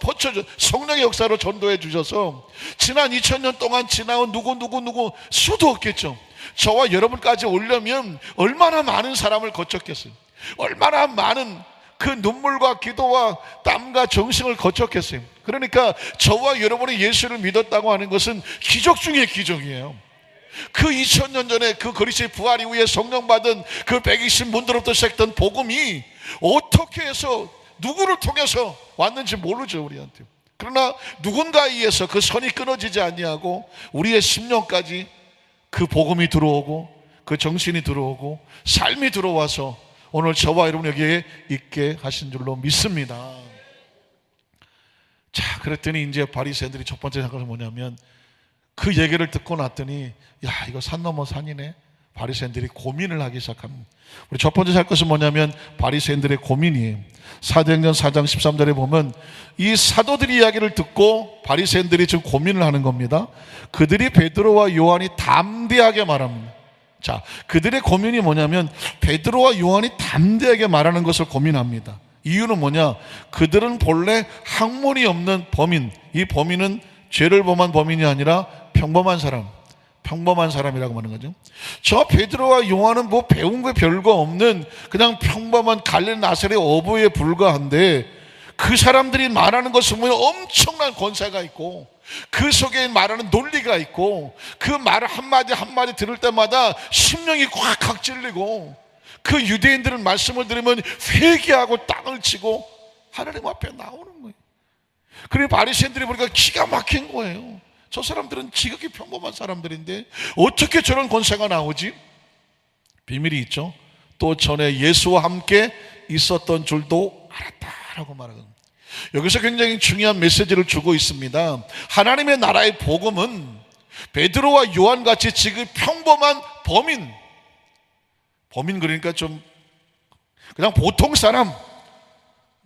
퍼쳐줘 성령의 역사로 전도해 주셔서 지난 2000년 동안 지나온 누구 수도 없겠죠. 저와 여러분까지 오려면 얼마나 많은 사람을 거쳤겠어요. 얼마나 많은 그 눈물과 기도와 땀과 정신을 거쳤겠어요. 그러니까 저와 여러분이 예수를 믿었다고 하는 것은 기적 중의 기적이에요. 그 2000년 전에 그 그리스도의 부활 이후에 성령 받은 그 120문도로부터 시작된 복음이 어떻게 해서 누구를 통해서 왔는지 모르죠, 우리한테. 그러나 누군가에 의해서 그 선이 끊어지지 아니하고 우리의 심령까지 그 복음이 들어오고 그 정신이 들어오고 삶이 들어와서 오늘 저와 여러분 여기에 있게 하신 줄로 믿습니다. 자, 그랬더니 이제 바리새인들이 첫 번째 생각은 뭐냐면 그 얘기를 듣고 났더니 야, 이거 산 넘어 산이네. 바리새인들이 고민을 하기 시작합니다. 우리 첫 번째 살 것은 뭐냐면 바리새인들의 고민이에요. 사도행전 4장 13절에 보면 이 사도들의 이야기를 듣고 바리새인들이 지금 고민을 하는 겁니다. 그들이 베드로와 요한이 담대하게 말합니다. 자, 그들의 고민이 뭐냐면 베드로와 요한이 담대하게 말하는 것을 고민합니다. 이유는 뭐냐? 그들은 본래 학문이 없는 범인, 이 범인은 죄를 범한 범인이 아니라 평범한 사람이라고 하는 거죠. 저 베드로와 요한은 뭐 배운 게 별거 없는 그냥 평범한 갈릴리 나사렛 어부에 불과한데 그 사람들이 말하는 것은 보면 엄청난 권세가 있고 그 속에 말하는 논리가 있고 그 말 한마디 한마디 들을 때마다 심령이 꽉 찔리고 그 유대인들은 말씀을 들으면 회개하고 땅을 치고 하나님 앞에 나오는 거예요. 그래 바리새인들이 보니까 기가 막힌 거예요. 저 사람들은 지극히 평범한 사람들인데 어떻게 저런 권세가 나오지? 비밀이 있죠. 또 전에 예수와 함께 있었던 줄도 알았다라고 말하거든요. 여기서 굉장히 중요한 메시지를 주고 있습니다. 하나님의 나라의 복음은 베드로와 요한같이 지금 평범한 범인 그러니까 좀 그냥 보통 사람,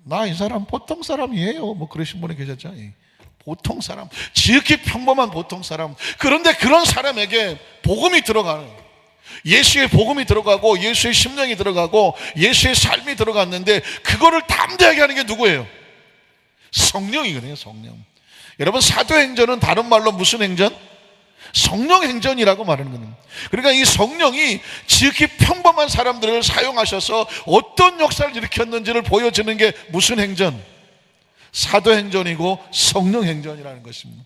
나 이 사람 보통 사람이에요 뭐 그러신 분이 계셨죠. 보통 사람, 지극히 평범한 보통 사람. 그런데 그런 사람에게 복음이 들어가는, 예수의 복음이 들어가고 예수의 심령이 들어가고 예수의 삶이 들어갔는데 그거를 담대하게 하는 게 누구예요? 성령이거든요. 성령. 여러분 사도행전은 다른 말로 무슨 행전? 성령행전이라고 말하는 겁니다. 그러니까 이 성령이 지극히 평범한 사람들을 사용하셔서 어떤 역사를 일으켰는지를 보여주는 게 무슨 행전? 사도행전이고 성령행전이라는 것입니다.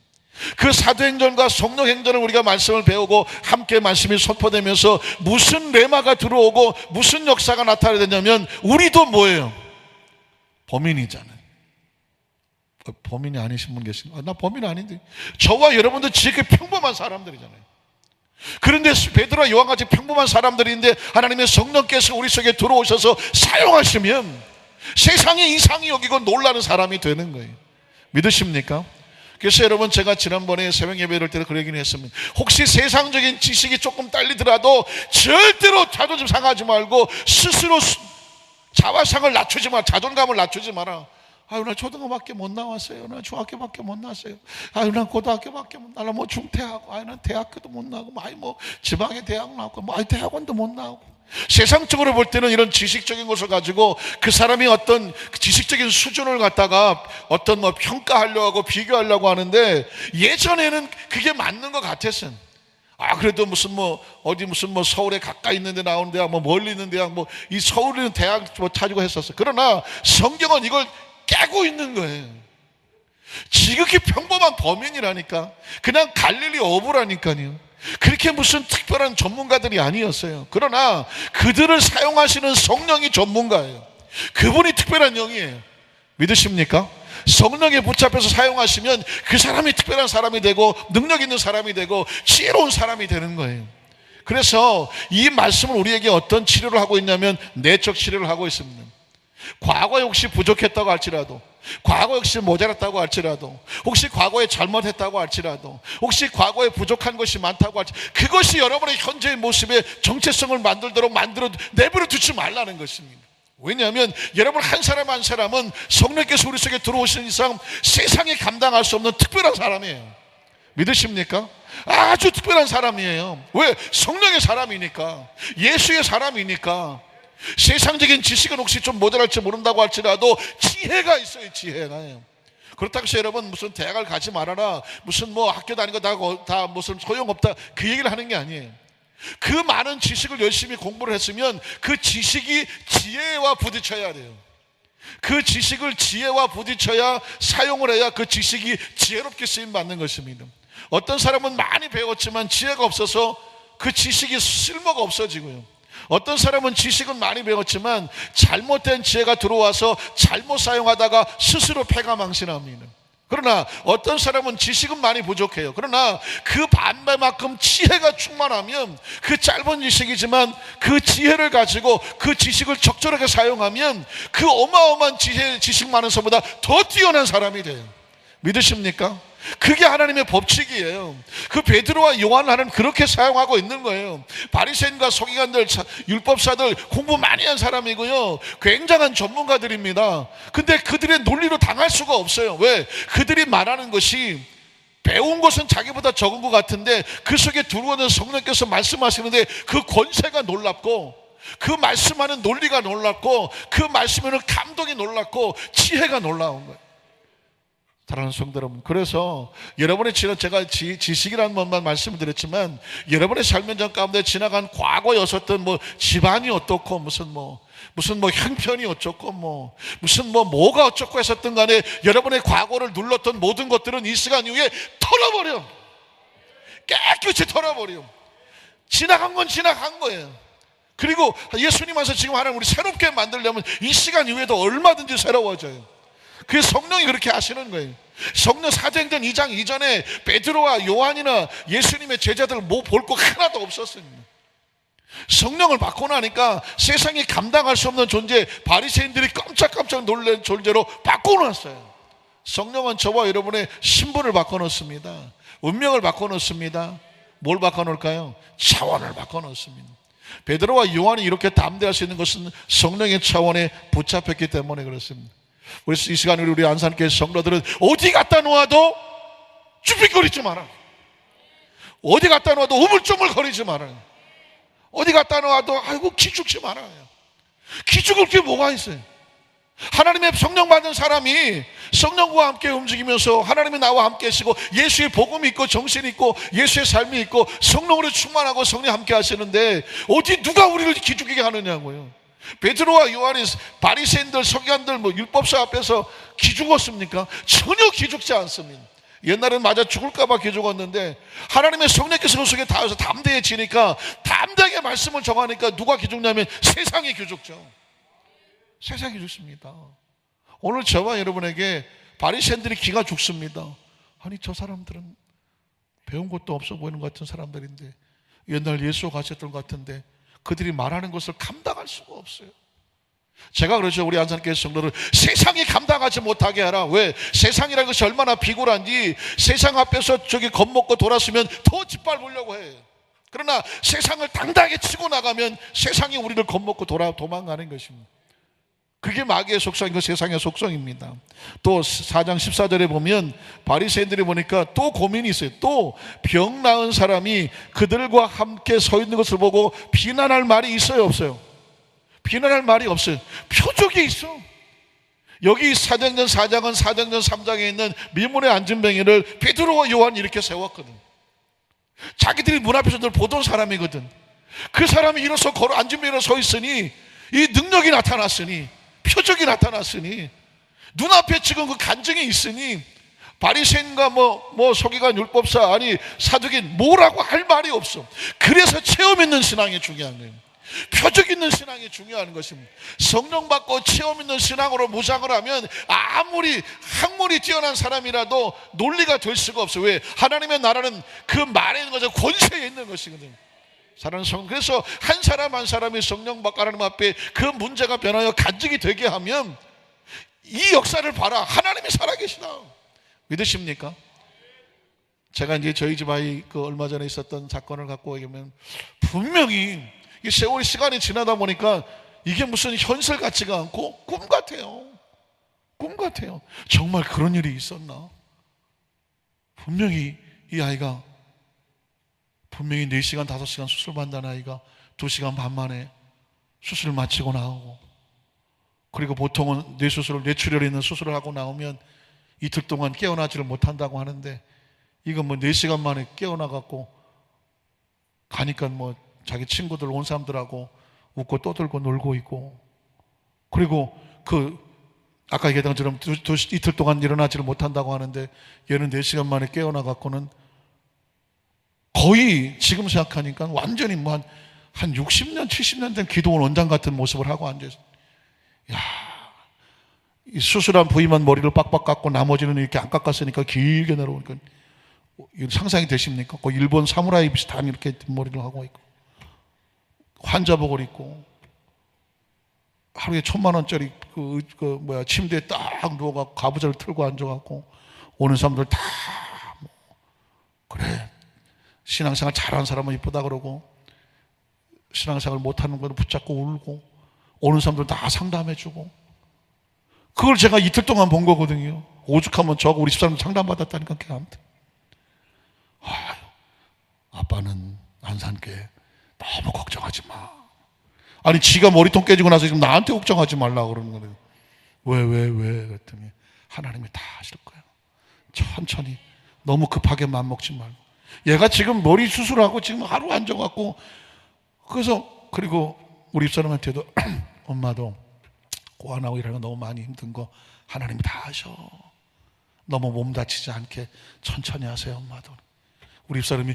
그 사도행전과 성령행전을 우리가 말씀을 배우고 함께 말씀이 선포되면서 무슨 레마가 들어오고 무슨 역사가 나타나야 되냐면 우리도 뭐예요? 범인이잖아요. 범인이 아니신 분 계신가요? 나 범인 아닌데. 저와 여러분도 지극히 평범한 사람들이잖아요. 그런데 베드로와 요한같이 평범한 사람들인데 하나님의 성령께서 우리 속에 들어오셔서 사용하시면 세상이 이상히 여기고 놀라는 사람이 되는 거예요. 믿으십니까? 그래서 여러분 제가 지난번에 새벽 예배를 때 그러긴 했습니다. 혹시 세상적인 지식이 조금 딸리더라도 절대로 자존심 상하지 말고 스스로 자화상을 낮추지 마, 자존감을 낮추지 마라. 아유 나 초등학교밖에 못 나왔어요. 나 중학교밖에 못 나왔어요. 아유 나 고등학교밖에 못 나와. 뭐 중퇴하고, 아유 난 대학교도 못 나오고, 아유 뭐 지방의 대학 나오고, 뭐 아유 대학원도 못 나오고. 세상적으로 볼 때는 이런 지식적인 것을 가지고 그 사람이 어떤 지식적인 수준을 갖다가 어떤 뭐 평가하려고 하고 비교하려고 하는데 예전에는 그게 맞는 것 같았어요. 아 그래도 무슨 뭐 어디 무슨 뭐 서울에 가까이 있는 데 나오는 대학 뭐 멀리 있는 대학 뭐 이 서울에 있는 대학 뭐 찾고 했었어. 그러나 성경은 이걸 깨고 있는 거예요. 지극히 평범한 범인이라니까. 그냥 갈릴리 어부라니까요. 그렇게 무슨 특별한 전문가들이 아니었어요. 그러나 그들을 사용하시는 성령이 전문가예요. 그분이 특별한 영이에요. 믿으십니까? 성령에 붙잡혀서 사용하시면 그 사람이 특별한 사람이 되고 능력 있는 사람이 되고 지혜로운 사람이 되는 거예요. 그래서 이 말씀은 우리에게 어떤 치료를 하고 있냐면 내적 치료를 하고 있습니다. 과거에 혹시 부족했다고 할지라도, 과거에 혹시 모자랐다고 할지라도, 혹시 과거에 잘못했다고 할지라도, 혹시 과거에 부족한 것이 많다고 할지라도, 그것이 여러분의 현재의 모습에 정체성을 만들도록 내버려 두지 말라는 것입니다. 왜냐하면 여러분 한 사람 한 사람은 성령께서 우리 속에 들어오신 이상 세상에 감당할 수 없는 특별한 사람이에요. 믿으십니까? 아주 특별한 사람이에요. 왜? 성령의 사람이니까, 예수의 사람이니까. 세상적인 지식은 혹시 좀 모자랄지 모른다고 할지라도 지혜가 있어요. 지혜가. 그렇다고 해서 여러분 무슨 대학을 가지 말아라, 무슨 뭐 학교 다니는 거 다 무슨 소용없다, 그 얘기를 하는 게 아니에요. 그 많은 지식을 열심히 공부를 했으면 그 지식이 지혜와 부딪혀야 돼요. 그 지식을 지혜와 부딪혀야, 사용을 해야 그 지식이 지혜롭게 쓰임받는 것입니다. 어떤 사람은 많이 배웠지만 지혜가 없어서 그 지식이 쓸모가 없어지고요. 어떤 사람은 지식은 많이 배웠지만 잘못된 지혜가 들어와서 잘못 사용하다가 스스로 패가망신합니다. 그러나 어떤 사람은 지식은 많이 부족해요. 그러나 그 반배만큼 지혜가 충만하면, 그 짧은 지식이지만 그 지혜를 가지고 그 지식을 적절하게 사용하면 그 어마어마한 지식 많은 사람보다 더 뛰어난 사람이 돼요. 믿으십니까? 그게 하나님의 법칙이에요. 그 베드로와 요한 하나님 그렇게 사용하고 있는 거예요. 바리새인과 서기관들, 율법사들 공부 많이 한 사람이고요, 굉장한 전문가들입니다. 근데 그들의 논리로 당할 수가 없어요. 왜? 그들이 말하는 것이, 배운 것은 자기보다 적은 것 같은데 그 속에 들어오는 성령께서 말씀하시는데 그 권세가 놀랍고, 그 말씀하는 논리가 놀랍고, 그 말씀에는 감동이 놀랍고 지혜가 놀라운 거예요. 사랑하는 성도 여러분, 그래서 여러분의 제가 지식이라는 것만 말씀을 드렸지만, 여러분의 삶 현장 가운데 지나간 과거였었던 뭐 집안이 어떻고, 무슨 뭐 형편이 어쩌고, 뭐가 어쩌고 했었던 간에 여러분의 과거를 눌렀던 모든 것들은 이 시간 이후에 털어버려. 깨끗이 털어버려. 지나간 건 지나간 거예요. 그리고 예수님 와서 지금 하나님 우리 새롭게 만들려면 이 시간 이후에도 얼마든지 새로워져요. 그게 성령이 그렇게 하시는 거예요. 성령 사도행전 2장 이전에 베드로와 요한이나 예수님의 제자들 뭐 볼 거 하나도 없었습니다. 성령을 받고 나니까 세상이 감당할 수 없는 존재, 바리새인들이 깜짝깜짝 놀란 존재로 바꿔놨어요. 성령은 저와 여러분의 신분을 바꿔놓습니다. 운명을 바꿔놓습니다. 뭘 바꿔놓을까요? 차원을 바꿔놓습니다. 베드로와 요한이 이렇게 담대할 수 있는 것은 성령의 차원에 붙잡혔기 때문에 그렇습니다. 우리 이 시간에 우리 안산교회 성도들은 어디 갖다 놓아도 쭈삣거리지 마라. 어디 갖다 놓아도 우물쭈물거리지 마라. 어디 갖다 놓아도 아이고 기죽지 말아요. 기죽을 게 뭐가 있어요? 하나님의 성령 받은 사람이 성령과 함께 움직이면서 하나님이 나와 함께 하시고 예수의 복음이 있고 정신이 있고 예수의 삶이 있고 성령으로 충만하고 성령 함께 하시는데 어디 누가 우리를 기죽게 하느냐고요. 베드로와 요한이 바리새인들, 서기관들, 율법사 앞에서 기죽었습니까? 전혀 기죽지 않습니다. 옛날엔 맞아 죽을까봐 기죽었는데 하나님의 성령께서 그 속에 닿아서 담대해지니까, 담대하게 말씀을 정하니까 누가 기죽냐면 세상이 기죽죠. 세상이 기죽습니다. 오늘 저와 여러분에게 바리새인들이 기가 죽습니다. 아니 저 사람들은 배운 것도 없어 보이는 것 같은 사람들인데, 옛날 예수 가셨던 것 같은데 그들이 말하는 것을 감당할 수가 없어요. 제가 그러죠. 우리 안산교회 성도를 세상이 감당하지 못하게 하라. 왜? 세상이라는 것이 얼마나 비굴한지 세상 앞에서 저기 겁먹고 돌았으면 더 짓밟으려고 해요. 그러나 세상을 당당하게 치고 나가면 세상이 우리를 겁먹고 도망가는 것입니다. 그게 마귀의 속성이고 세상의 속성입니다. 또 4장 14절에 보면 바리새인들이 보니까 또 고민이 있어요. 또 병 나은 사람이 그들과 함께 서 있는 것을 보고 비난할 말이 있어요, 없어요? 비난할 말이 없어요. 표적이 있어. 여기 사도행전 4장은 사도행전 3장에 있는 미문에 앉은 뱅이를 베드로와 요한이 이렇게 세웠거든. 자기들이 문 앞에서 늘 보던 사람이거든. 그 사람이 일어서 앉은 뱅이로 서 있으니 이 능력이 나타났으니, 표적이 나타났으니, 눈앞에 지금 그 간증이 있으니 바리새인과 서기관 율법사 아니 사두긴 뭐라고 할 말이 없어. 그래서 체험 있는 신앙이 중요한 거예요. 표적 있는 신앙이 중요한 것입니다. 성령 받고 체험 있는 신앙으로 무장을 하면 아무리 학문이 뛰어난 사람이라도 논리가 될 수가 없어요. 왜? 하나님의 나라는 그 말에 있는 것은 권세에 있는 것이거든요. 그래서 한 사람 한 사람이 성령 받고 하나님 앞에 그 문제가 변하여 간증이 되게 하면 이 역사를 봐라, 하나님이 살아계시다. 믿으십니까? 제가 이제 저희 집 아이 얼마 전에 있었던 사건을 갖고 얘기하면 분명히 이 세월 시간이 지나다 보니까 이게 무슨 현실 같지가 않고 꿈 같아요. 꿈 같아요. 정말 그런 일이 있었나? 분명히 이 아이가 분명히 4시간 5시간 수술 받는 아이가 2시간 반 만에 수술을 마치고 나오고, 그리고 보통은 뇌출혈이 있는 수술을 하고 나오면 이틀 동안 깨어나지를 못한다고 하는데, 이건 4시간 만에 깨어나갖고 가니까 자기 친구들 온 사람들하고 웃고 떠들고 놀고 있고, 그리고 아까 얘기했던 것처럼 이틀 동안 일어나지를 못한다고 하는데 얘는 4시간 만에 깨어나갖고는 거의 지금 생각하니까 완전히 한 60년 70년 된 기도원 원장 같은 모습을 하고 앉아있어요. 이 수술한 부위만 머리를 빡빡 깎고 나머지는 이렇게 안 깎았으니까 길게 내려오니까 상상이 되십니까? 일본 사무라이 비슷한 이렇게 머리를 하고 있고, 환자복을 입고 하루에 1,000만 원짜리 침대에 딱 누워갖고 가부좌를 틀고 앉아갖고 오는 사람들 다 그래, 신앙생활 잘하는 사람은 이쁘다 그러고 신앙생활 못하는 건 붙잡고 울고, 오는 사람들 다 상담해주고, 그걸 제가 이틀 동안 본 거거든요. 오죽하면 저하고 우리 집사람 상담받았다니까. 걔한테 아빠는 안 산게 너무 걱정하지 마. 아니 지가 머리통 깨지고 나서 지금 나한테 걱정하지 말라고 그러는 거예요. 왜 그랬더니 하나님이 다 하실 거야. 천천히, 너무 급하게 맘먹지 말고. 얘가 지금 머리 수술하고 지금 하루 앉아갖고, 그리고 우리 집사람한테도 엄마도 고안하고 일하는 거 너무 많이 힘든 거 하나님이 다 하셔. 너무 몸 다치지 않게 천천히 하세요 엄마도. 우리 집사람이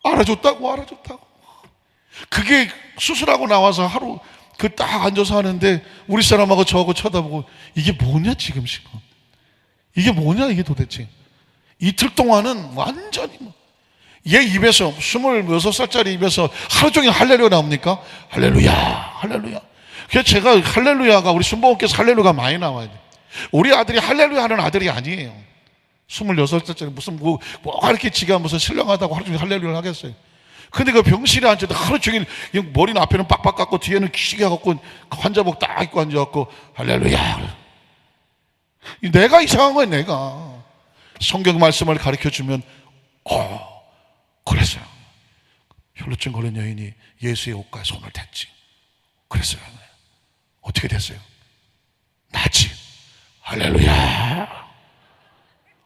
알아줬다고. 그게 수술하고 나와서 하루 딱 앉아서 하는데 우리 사람하고 저하고 쳐다보고, 이게 뭐냐 지금 시간, 이게 뭐냐 이게 도대체. 이틀 동안은 완전히 얘 입에서 26살짜리 입에서 하루 종일 할렐루야 나옵니까? 할렐루야. 그래서 제가 할렐루야가, 우리 순복음께서 할렐루야가 많이 나와야 돼. 우리 아들이 할렐루야 하는 아들이 아니에요. 26살짜리 무슨 이렇게 지가 무슨 신령하다고 하루 종일 할렐루야를 하겠어요. 근데 그 병실에 앉아도 하루 종일 머리는 앞에는 빡빡 깎고 뒤에는 기시게 갖고 환자복 딱 입고 앉아갖고 할렐루야. 내가 이상한 거야. 내가 성경 말씀을 가르쳐주면 그랬어요. 혈루증 걸린 여인이 예수의 옷가에 손을 댔지. 그랬어요. 어떻게 됐어요? 낫지. 할렐루야.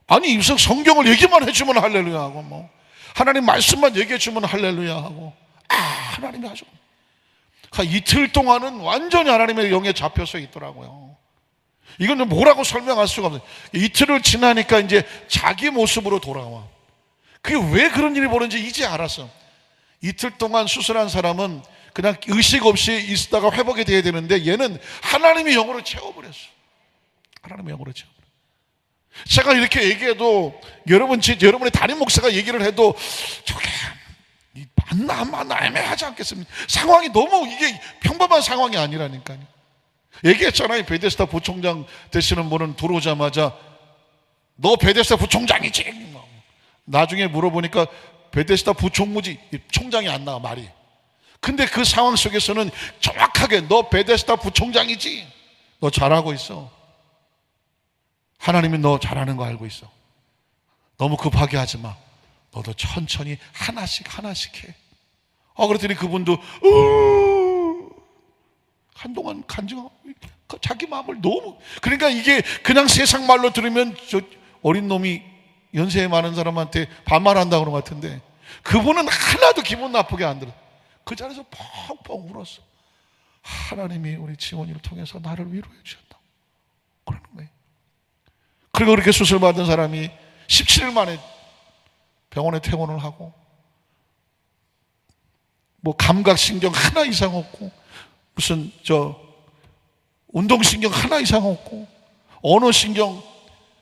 아니 입성 성경을 얘기만 해주면 할렐루야 하고, 하나님 말씀만 얘기해주면 할렐루야 하고, 하나님이 하죠. 이틀 동안은 완전히 하나님의 영에 잡혀서 있더라고요. 이건 뭐라고 설명할 수가 없어요. 이틀을 지나니까 이제 자기 모습으로 돌아와. 그게 왜 그런 일이 벌어지는지 이제 알았어. 이틀 동안 수술한 사람은 그냥 의식 없이 있다가 회복이 돼야 되는데 얘는 하나님의 영으로 채워버렸어. 하나님의 영으로 채워버렸어. 제가 이렇게 얘기해도 여러분의 담임 목사가 얘기를 해도 저게 맞나 안 맞나 애매하지 않겠습니까? 상황이 너무 이게 평범한 상황이 아니라니까요. 얘기했잖아요. 베데스다 부총장 되시는 분은 들어오자마자 너 베데스다 부총장이지. 나중에 물어보니까 베데스다 부총무지, 총장이 안 나와 말이. 근데 그 상황 속에서는 정확하게 너 베데스다 부총장이지. 너 잘하고 있어. 하나님이 너 잘하는 거 알고 있어. 너무 급하게 하지 마. 너도 천천히 하나씩 해. 그랬더니 그분도 한동안 간증하고 자기 마음을 너무, 그러니까 이게 그냥 세상 말로 들으면 저 어린 놈이 연세에 많은 사람한테 반말한다 그런 것 같은데, 그분은 하나도 기분 나쁘게 안 들어. 그 자리에서 펑펑 울었어. 하나님이 우리 지원이를 통해서 나를 위로해 주셨다. 그리고 그렇게 수술받은 사람이 17일 만에 병원에 퇴원을 하고, 뭐 감각신경 하나 이상 없고, 무슨 운동신경 하나 이상 없고, 언어신경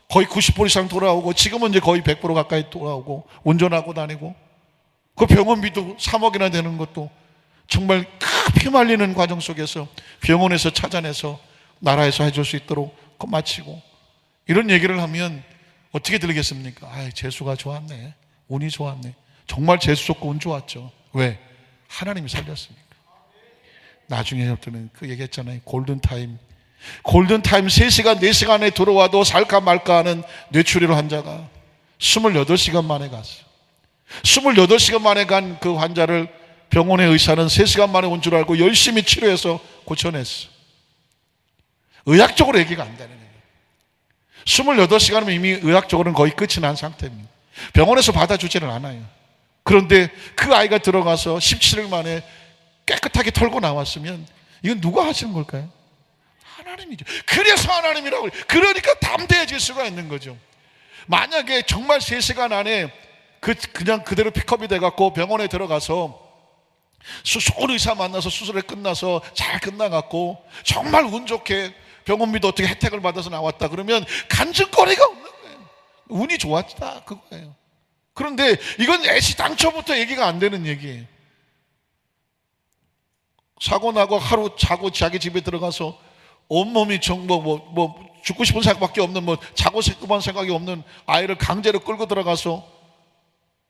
거의 90% 이상 돌아오고, 지금은 이제 거의 100% 가까이 돌아오고, 운전하고 다니고, 그 병원비도 3억이나 되는 것도 정말 피말리는 과정 속에서 병원에서 찾아내서 나라에서 해줄 수 있도록 마치고, 이런 얘기를 하면 어떻게 들리겠습니까? 재수가 좋았네, 운이 좋았네. 정말 재수 좋고 운 좋았죠. 왜? 하나님이 살렸으니까. 나중에 여러분은 그 얘기했잖아요. 골든타임 3시간 4시간에 들어와도 살까 말까 하는 뇌출혈 환자가 28시간 만에 갔어요. 28시간 만에 간 그 환자를 병원의 의사는 3시간 만에 온 줄 알고 열심히 치료해서 고쳐냈어. 의학적으로 얘기가 안 되는 거예요. 28시간이면 이미 의학적으로는 거의 끝이 난 상태입니다. 병원에서 받아주지는 않아요. 그런데 그 아이가 들어가서 17일 만에 깨끗하게 털고 나왔으면 이건 누가 하시는 걸까요? 하나님이죠. 그래서 하나님이라고. 그러니까 담대해질 수가 있는 거죠. 만약에 정말 3시간 안에 그냥 그대로 픽업이 돼갖고 병원에 들어가서 좋은 의사 만나서 수술이 끝나서 잘 끝나갖고 정말 운 좋게 병원비도 어떻게 혜택을 받아서 나왔다 그러면 간증거리가 없는 거예요. 운이 좋았다 그거예요. 그런데 이건 애시당초부터 얘기가 안 되는 얘기예요. 사고 나고 하루 자고 자기 집에 들어가서 온몸이 죽고 싶은 생각밖에 없는, 자고 싶은 생각이 없는 아이를 강제로 끌고 들어가서,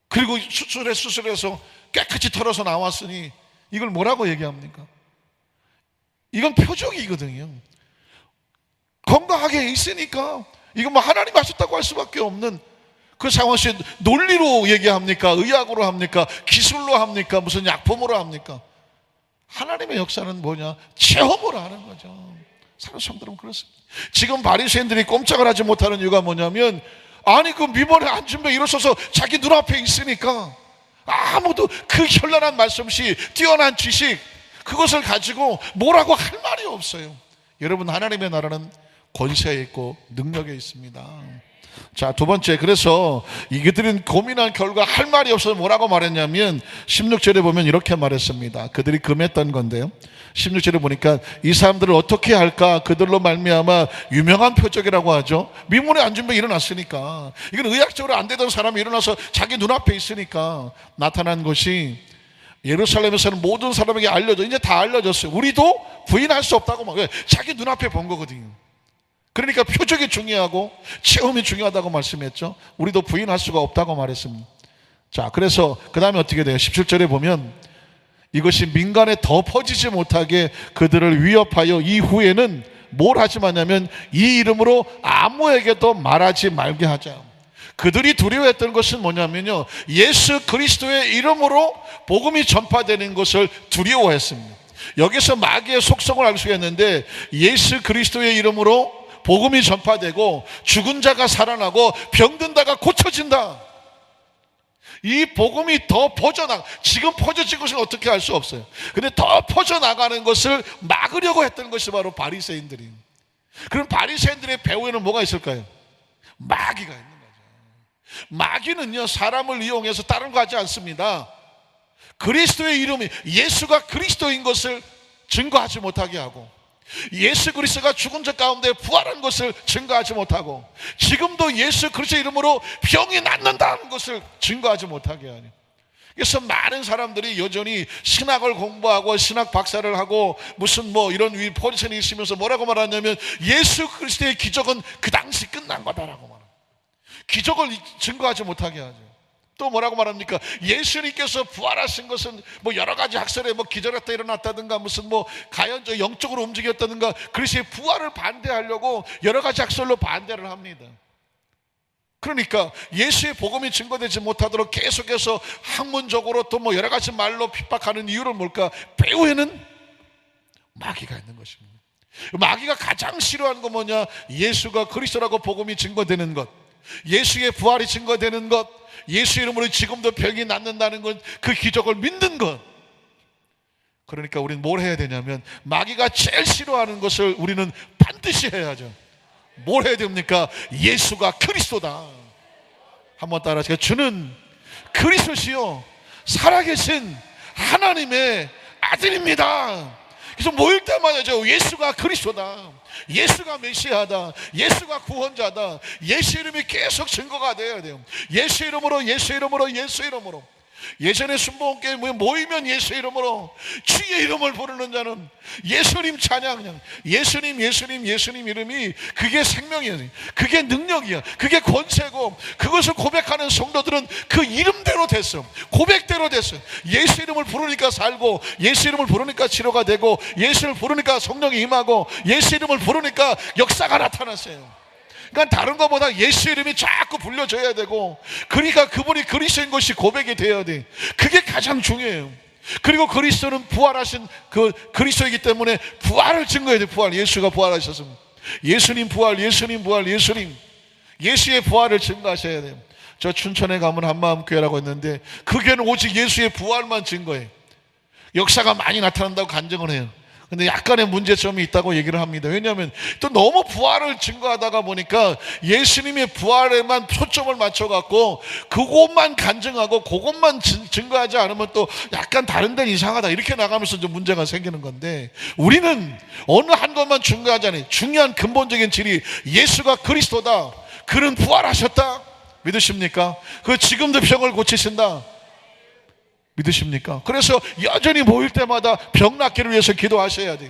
그리고 수술해서 깨끗이 털어서 나왔으니 이걸 뭐라고 얘기합니까? 이건 표적이거든요. 건강하게 있으니까 이건 하나님 하셨다고 할 수밖에 없는 그 상황에서 논리로 얘기합니까? 의학으로 합니까? 기술로 합니까? 무슨 약품으로 합니까? 하나님의 역사는 뭐냐? 체험으로 하는 거죠. 사는 성들은 그렇습니다. 지금 바리새인들이 꼼짝을 하지 못하는 이유가 뭐냐면, 그 미번에 앉으면 일어서서 자기 눈앞에 있으니까 아무도 그 현란한 말씀시 뛰어난 지식 그것을 가지고 뭐라고 할 말이 없어요. 여러분, 하나님의 나라는 권세에 있고 능력에 있습니다. 자, 두 번째, 그래서 이들은 고민한 결과 할 말이 없어서 뭐라고 말했냐면 16절에 보면 이렇게 말했습니다. 그들이 금했던 건데요, 16절에 보니까 이 사람들을 어떻게 할까? 그들로 말미암아 유명한 표적이라고 하죠. 미문에 앉은 배 일어났으니까, 이건 의학적으로 안 되던 사람이 일어나서 자기 눈앞에 있으니까 나타난 것이 예루살렘에서는 모든 사람에게 알려져. 이제 다 알려졌어요. 우리도 부인할 수 없다고 막 자기 눈앞에 본 거거든요. 그러니까 표적이 중요하고 체험이 중요하다고 말씀했죠. 우리도 부인할 수가 없다고 말했습니다. 자, 그래서 그 다음에 어떻게 돼요? 17절에 보면 이것이 민간에 더 퍼지지 못하게 그들을 위협하여 이후에는 뭘 하지 마냐면 이 이름으로 아무에게도 말하지 말게 하자. 그들이 두려워했던 것은 뭐냐면요, 예수 그리스도의 이름으로 복음이 전파되는 것을 두려워했습니다. 여기서 마귀의 속성을 알 수가 있는데, 예수 그리스도의 이름으로 복음이 전파되고 죽은 자가 살아나고 병든 자가 고쳐진다. 이 복음이 더 퍼져나가, 지금 퍼져진 것은 어떻게 할 수 없어요. 근데 더 퍼져나가는 것을 막으려고 했던 것이 바로 바리새인들이에요. 그럼 바리새인들의 배후에는 뭐가 있을까요? 마귀가 있는 거죠. 마귀는요, 사람을 이용해서 다른 거 하지 않습니다. 그리스도의 이름이, 예수가 그리스도인 것을 증거하지 못하게 하고, 예수 그리스도가 죽은 자 가운데 부활한 것을 증거하지 못하고, 지금도 예수 그리스도 이름으로 병이 낫는다는 것을 증거하지 못하게 하니, 그래서 많은 사람들이 여전히 신학을 공부하고 신학 박사를 하고 무슨 이런 포지션이 있으면서 뭐라고 말하냐면 예수 그리스도의 기적은 그 당시 끝난 거다라고 말합니다. 기적을 증거하지 못하게 하죠. 또 뭐라고 말합니까? 예수님께서 부활하신 것은 여러 가지 학설에 기절했다 일어났다든가 무슨 가연적 영적으로 움직였다든가, 그리스도의 부활을 반대하려고 여러 가지 학설로 반대를 합니다. 그러니까 예수의 복음이 증거되지 못하도록 계속해서 학문적으로 또 여러 가지 말로 핍박하는 이유는 뭘까? 배후에는 마귀가 있는 것입니다. 마귀가 가장 싫어하는 건 뭐냐? 예수가 그리스도라고 복음이 증거되는 것, 예수의 부활이 증거되는 것, 예수 이름으로 지금도 병이 낫는다는 것, 그 기적을 믿는 것. 그러니까 우리는 뭘 해야 되냐면 마귀가 제일 싫어하는 것을 우리는 반드시 해야죠. 뭘 해야 됩니까? 예수가 그리스도다. 한번 따라하시죠. 주는 그리스도시요 살아계신 하나님의 아들입니다. 그래서 모일 때마다 예수가 그리스도다, 예수가 메시아다, 예수가 구원자다, 예수 이름이 계속 증거가 돼야 돼요. 예수 이름으로, 예수 이름으로, 예수 이름으로. 예전에 순복음교회 모이면 예수 이름으로, 주의 이름을 부르는 자는 예수님 찬양, 예수님 예수님 예수님 이름이 그게 생명이야, 그게 능력이야, 그게 권세고, 그것을 고백하는 성도들은 그 이름대로 됐어, 고백대로 됐어. 예수 이름을 부르니까 살고, 예수 이름을 부르니까 치료가 되고, 예수를 부르니까 성령이 임하고, 예수 이름을 부르니까 역사가 나타났어요. 그러니까 다른 것보다 예수 이름이 자꾸 불려져야 되고, 그러니까 그분이 그리스도인 것이 고백이 되어야 돼. 그게 가장 중요해요. 그리고 그리스도는 부활하신 그 그리스도이기 때문에 부활을 증거해야 돼. 부활, 예수가 부활하셨습니다. 예수님 부활, 예수님 부활, 예수님, 예수의 부활을 증거하셔야 돼요. 저 춘천에 가면 한마음교회라고 했는데, 그 교회는 오직 예수의 부활만 증거해요. 역사가 많이 나타난다고 간증을 해요. 근데 약간의 문제점이 있다고 얘기를 합니다. 왜냐하면 또 너무 부활을 증거하다가 보니까 예수님의 부활에만 초점을 맞춰갖고 그것만 간증하고 그것만 증거하지 않으면 또 약간 다른 데는 이상하다, 이렇게 나가면서 좀 문제가 생기는 건데, 우리는 어느 한 것만 증거하지 않아요. 중요한 근본적인 진리, 예수가 그리스도다, 그는 부활하셨다, 믿으십니까? 그 지금도 병을 고치신다, 믿으십니까? 그래서 여전히 모일 때마다 병 낫기를 위해서 기도하셔야 돼요.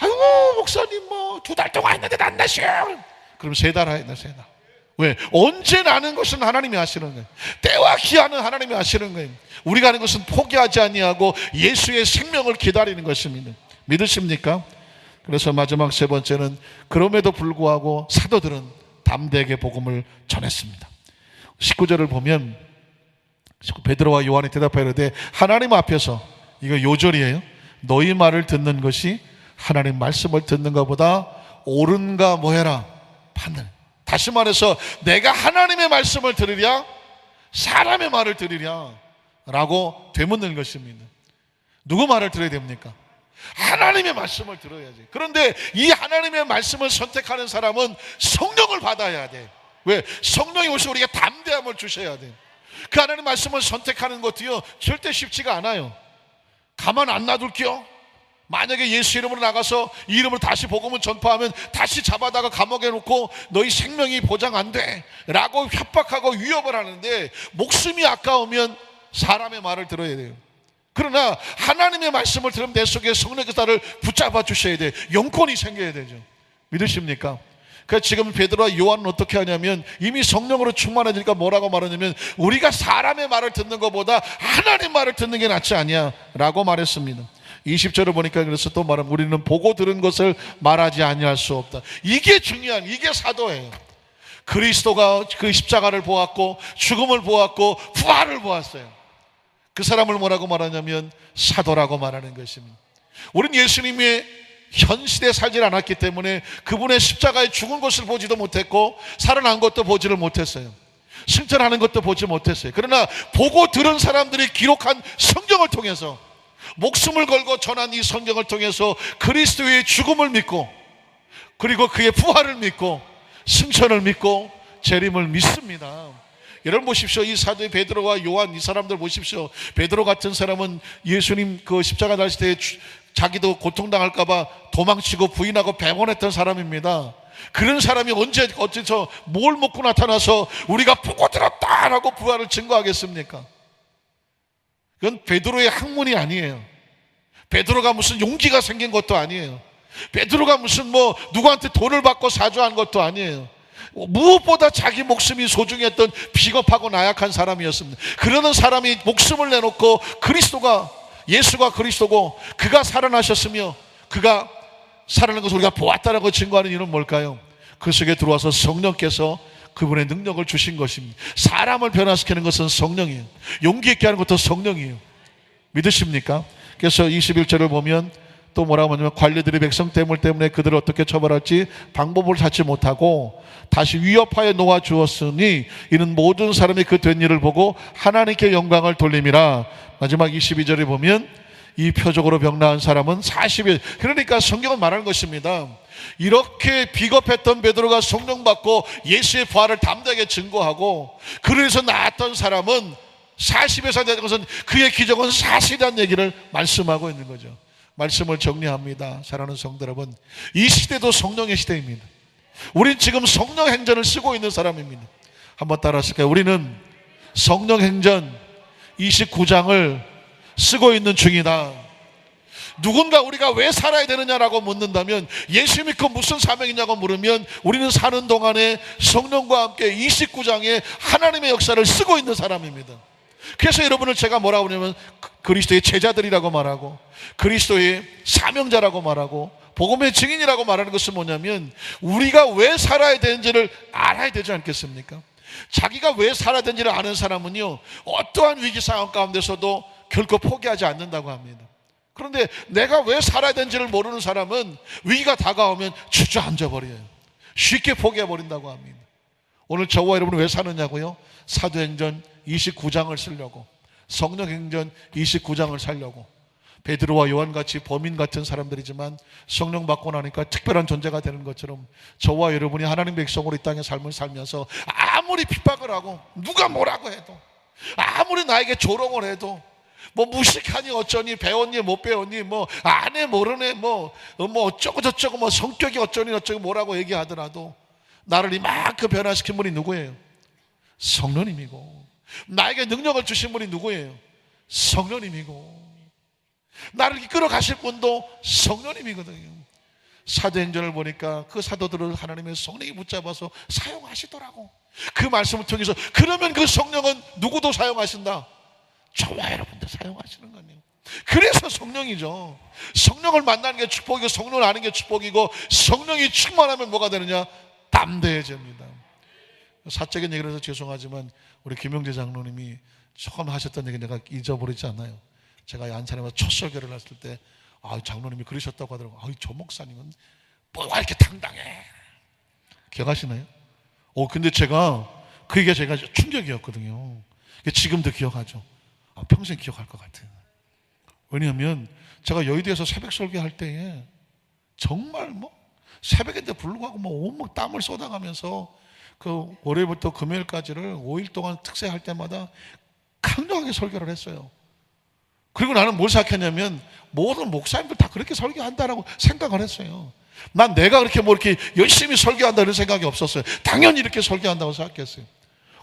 아이고 목사님 뭐 2달 동안 했는데 안 나셔. 그럼 3달 해야 돼, 3달. 왜? 언제 나는 것은 하나님이 하시는 거예요. 때와 기한은 하나님이 하시는 거예요. 우리가 하는 것은 포기하지 아니하고 예수의 생명을 기다리는 것입니다. 믿으십니까? 그래서 마지막 3번째는, 그럼에도 불구하고 사도들은 담대하게 복음을 전했습니다. 19절을 보면 베드로와 요한이 대답하여 이르되, 하나님 앞에서, 이거 요절이에요, 너희 말을 듣는 것이 하나님 말씀을 듣는 것보다 옳은가 뭐해라 판단. 다시 말해서 내가 하나님의 말씀을 들으랴 사람의 말을 들으랴 라고 되묻는 것입니다. 누구 말을 들어야 됩니까? 하나님의 말씀을 들어야지. 그런데 이 하나님의 말씀을 선택하는 사람은 성령을 받아야 돼. 왜? 성령이 오셔서 우리가 담대함을 주셔야 돼. 그 하나님 말씀을 선택하는 것도요 절대 쉽지가 않아요. 가만 안 놔둘게요. 만약에 예수 이름으로 나가서 이 이름으로 다시 복음을 전파하면 다시 잡아다가 감옥에 놓고 너희 생명이 보장 안 돼 라고 협박하고 위협을 하는데, 목숨이 아까우면 사람의 말을 들어야 돼요. 그러나 하나님의 말씀을 들으면 내 속에 성령의 나를 붙잡아 주셔야 돼. 영권이 생겨야 되죠. 믿으십니까? 그러니까 지금 베드로와 요한은 어떻게 하냐면, 이미 성령으로 충만해지니까 뭐라고 말하냐면, 우리가 사람의 말을 듣는 것보다 하나님 말을 듣는 게 낫지 않냐 라고 말했습니다. 20절을 보니까 그래서 또 말하면, 우리는 보고 들은 것을 말하지 아니할 수 없다. 이게 중요한, 이게 사도예요. 그리스도가 그 십자가를 보았고 죽음을 보았고 부활을 보았어요. 그 사람을 뭐라고 말하냐면 사도라고 말하는 것입니다. 우리는 예수님의 현 시대에 살지 않았기 때문에 그분의 십자가에 죽은 것을 보지도 못했고 살아난 것도 보지를 못했어요. 승천하는 것도 보지 못했어요. 그러나 보고 들은 사람들이 기록한 성경을 통해서, 목숨을 걸고 전한 이 성경을 통해서 그리스도의 죽음을 믿고, 그리고 그의 부활을 믿고, 승천을 믿고 재림을 믿습니다. 여러분 보십시오. 이 사도의 베드로와 요한, 이 사람들 보십시오. 베드로 같은 사람은 예수님 그 십자가 달실 때 자기도 고통당할까봐 도망치고 부인하고 배반했던 사람입니다. 그런 사람이 언제 어째서 뭘 먹고 나타나서 우리가 보고 들었다라고 부활을 증거하겠습니까? 그건 베드로의 학문이 아니에요. 베드로가 무슨 용기가 생긴 것도 아니에요. 베드로가 무슨 뭐 누구한테 돈을 받고 사주한 것도 아니에요. 무엇보다 자기 목숨이 소중했던 비겁하고 나약한 사람이었습니다. 그러는 사람이 목숨을 내놓고 그리스도가, 예수가 그리스도고 그가 살아나셨으며 그가 살아난 것을 우리가 보았다는 걸 증거하는 이유는 뭘까요? 그 속에 들어와서 성령께서 그분의 능력을 주신 것입니다. 사람을 변화시키는 것은 성령이에요. 용기 있게 하는 것도 성령이에요. 믿으십니까? 그래서 21절을 보면 또 뭐라고 하냐면, 관리들이 백성 때문에 그들을 어떻게 처벌할지 방법을 찾지 못하고 다시 위협하여 놓아 주었으니 이는 모든 사람이 그 된 일을 보고 하나님께 영광을 돌림이라. 마지막 22절에 보면 이 표적으로 병 나은 사람은 40일. 그러니까 성경은 말하는 것입니다. 이렇게 비겁했던 베드로가 성령 받고 예수의 부활을 담대하게 증거하고 그래서 나았던 사람은 40에서 되는 것은 그의 기적은 사실이라는 얘기를 말씀하고 있는 거죠. 말씀을 정리합니다. 사랑하는 성도 여러분, 이 시대도 성령의 시대입니다. 우린 지금 성령 행전을 쓰고 있는 사람입니다. 한번 따라 하실까요? 우리는 성령 행전 29장을 쓰고 있는 중이다. 누군가 우리가 왜 살아야 되느냐라고 묻는다면, 예수 믿고 무슨 사명이냐고 물으면 우리는 사는 동안에 성령과 함께 29장의 하나님의 역사를 쓰고 있는 사람입니다. 그래서 여러분을 제가 뭐라고 하냐면 그리스도의 제자들이라고 말하고 그리스도의 사명자라고 말하고 복음의 증인이라고 말하는 것은 뭐냐면, 우리가 왜 살아야 되는지를 알아야 되지 않겠습니까? 자기가 왜 살아야 되는지를 아는 사람은요, 어떠한 위기 상황 가운데서도 결코 포기하지 않는다고 합니다. 그런데 내가 왜 살아야 되는지를 모르는 사람은 위기가 다가오면 주저앉아 버려요. 쉽게 포기해 버린다고 합니다. 오늘 저와 여러분은 왜 사느냐고요? 사도행전 29장을 쓰려고, 성령행전 29장을 살려고. 베드로와 요한같이 범인 같은 사람들이지만 성령 받고 나니까 특별한 존재가 되는 것처럼 저와 여러분이 하나님 백성으로 이 땅의 삶을 살면서 아무리 핍박을 하고 누가 뭐라고 해도, 아무리 나에게 조롱을 해도, 뭐 무식하니 어쩌니, 배웠니 못 배웠니, 뭐 안해 모르네, 뭐 어쩌고 저쩌고, 뭐 성격이 어쩌니 어쩌고 뭐라고 얘기하더라도 나를 이만큼 변화시킨 분이 누구예요? 성령님이고, 나에게 능력을 주신 분이 누구예요? 성령님이고, 나를 이끌어 가실 분도 성령님이거든요. 사도행전을 보니까 그 사도들을 하나님의 성령이 붙잡아서 사용하시더라고. 그 말씀을 통해서, 그러면 그 성령은 누구도 사용하신다? 저와 여러분도 사용하시는 거네요. 그래서 성령이죠. 성령을 만나는 게 축복이고 성령을 아는 게 축복이고, 성령이 충만하면 뭐가 되느냐? 담대해집니다. 사적인 얘기를 해서 죄송하지만 우리 김용재 장로님이 처음 하셨던 얘기 내가 잊어버리지 않아요. 제가 안산에서 첫 설교를 했을 때 장로님이 그러셨다고 하더라고요. 저 목사님은 뭐가 이렇게 당당해. 기억하시나요? 근데 제가 그게 제가 충격이었거든요. 지금도 기억하죠. 평생 기억할 것 같아요. 왜냐하면 제가 여의도에서 새벽 설교할 때에 정말 새벽인데 불구하고 온몸 땀을 쏟아가면서 그 월요일부터 금요일까지를 5일 동안 특세할 때마다 강력하게 설교를 했어요. 그리고 나는 뭘 생각했냐면, 모든 목사님들 다 그렇게 설교한다라고 생각을 했어요. 난 내가 그렇게 이렇게 열심히 설교한다 이런 생각이 없었어요. 당연히 이렇게 설교한다고 생각했어요.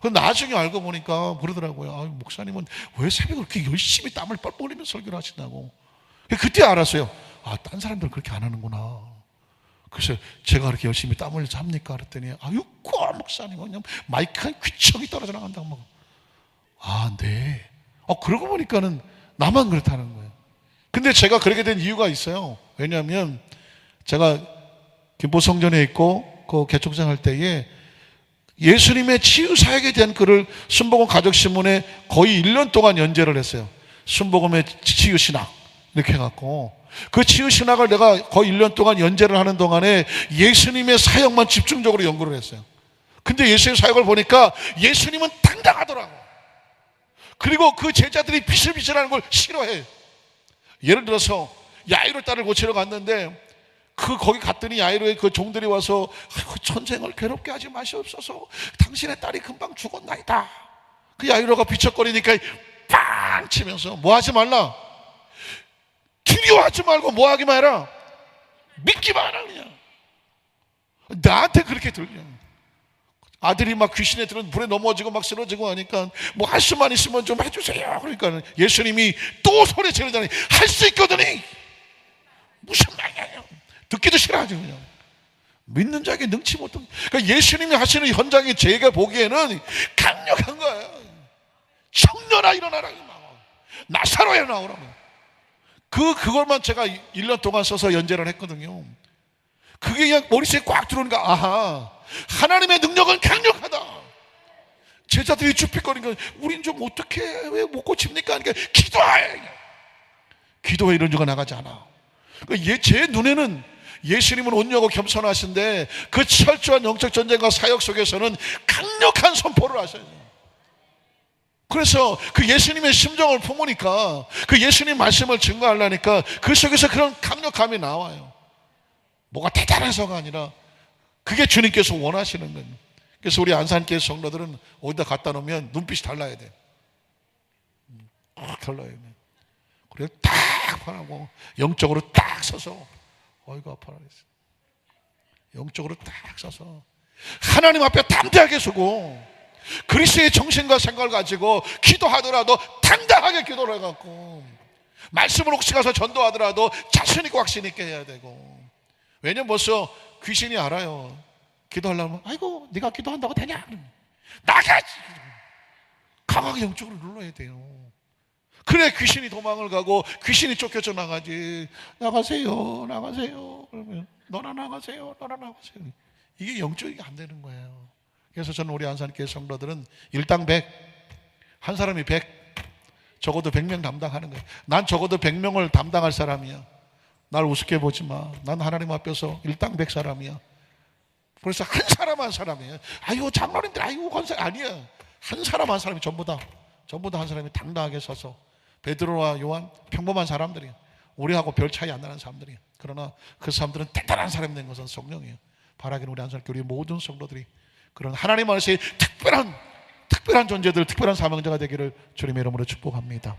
그런데 나중에 알고 보니까 그러더라고요. 목사님은 왜 새벽에 그렇게 열심히 땀을 뻘뻘 흘리며 설교를 하신다고. 그때 알았어요. 딴 사람들은 그렇게 안 하는구나. 그래서 제가 그렇게 열심히 땀을 잡니까? 그랬더니 목사님은 그냥 마이크 한 귀청이 떨어져 나간다고. 네. 그러고 보니까는 나만 그렇다는 거예요. 근데 제가 그렇게 된 이유가 있어요. 왜냐하면 제가 김포성전에 있고 그 개척장 할 때에 예수님의 치유사역에 대한 글을 순복음 가족신문에 거의 1년 동안 연재를 했어요. 순복음의 치유신학 이렇게 해갖고, 그 치유신학을 내가 거의 1년 동안 연재를 하는 동안에 예수님의 사역만 집중적으로 연구를 했어요. 근데 예수님의 사역을 보니까 예수님은 당당하더라고요. 그리고 그 제자들이 비실비실하는 걸 싫어해요. 예를 들어서 야이로 딸을 고치러 갔는데 거기 갔더니 야이로의 그 종들이 와서 전생을 괴롭게 하지 마시옵소서, 당신의 딸이 금방 죽었나이다. 그 야이로가 비척거리니까 빵 치면서 뭐 하지 말라, 두려워하지 말고 뭐 하기만 해라, 믿기만 하라. 그냥 나한테 그렇게 들려. 아들이 막 귀신에 들은 불에 넘어지고 막 쓰러지고 하니까 할 수만 있으면 좀 해주세요. 그러니까 예수님이 또 소리 지르더니 할 수 있거든요. 무슨 말이에요? 듣기도 싫어하죠. 그냥 믿는 자에게 능치 못한. 그러니까 예수님이 하시는 현장이 제가 보기에는 강력한 거예요. 청년아 일어나라, 나사로야 나오라고. 그걸만 제가 1년 동안 써서 연재를 했거든요. 그게 그냥 머릿속에 꽉 들어오니까 하나님의 능력은 강력하다. 제자들이 쭈삣거리니까 우린 좀 어떻게 왜 못 고칩니까? 그러니까 기도해 이런 주가 나가지 않아. 그러니까 제 눈에는 예수님은 온유하고 겸손하신데 그 철저한 영적 전쟁과 사역 속에서는 강력한 선포를 하셔야 돼요. 그래서 그 예수님의 심정을 품으니까, 그 예수님 말씀을 증거하려니까 그 속에서 그런 강력함이 나와요. 뭐가 대단해서가 아니라 그게 주님께서 원하시는 거예요. 그래서 우리 안산교회 성도들은 어디다 갖다 놓으면 눈빛이 달라야 돼. 달라야 돼. 그래 딱 바라고 영적으로 딱 서서, 어이구 아파라 그랬어. 영적으로 딱 서서 하나님 앞에 담대하게 서고, 그리스도의 정신과 생각을 가지고 기도하더라도 당당하게 기도를 해갖고, 말씀을 혹시 가서 전도하더라도 자신 있고 확신 있게 해야 되고. 왜냐면 벌써 귀신이 알아요. 기도하려면 아이고 네가 기도한다고 되냐, 나가지. 강하게 영적으로 눌러야 돼요. 그래 귀신이 도망을 가고 귀신이 쫓겨져 나가지. 나가세요 나가세요 그러면 너나 나가세요 너나 나가세요. 이게 영적이 안 되는 거예요. 그래서 저는 우리 안산교회 성도들은 일당 100, 한 사람이 100, 적어도 100명 담당하는 거예요. 난 적어도 100명을 담당할 사람이야. 날 우습게 보지 마. 난 하나님 앞에서 일당 100 사람이야. 그래서 한 사람 한 사람이에요. 아이고 장로님들 아이고 권사 아니야. 한 사람 한 사람이 전부 다 한 사람이 당당하게 서서, 베드로와 요한 평범한 사람들이에요. 우리하고 별 차이 안 나는 사람들이에요. 그러나 그 사람들은 대단한 사람이 된 것은 성령이에요. 바라기는 우리 안산교회 우리 모든 성도들이 그런 하나님 안에서의 특별한 존재들, 특별한 사명자가 되기를 주님의 이름으로 축복합니다.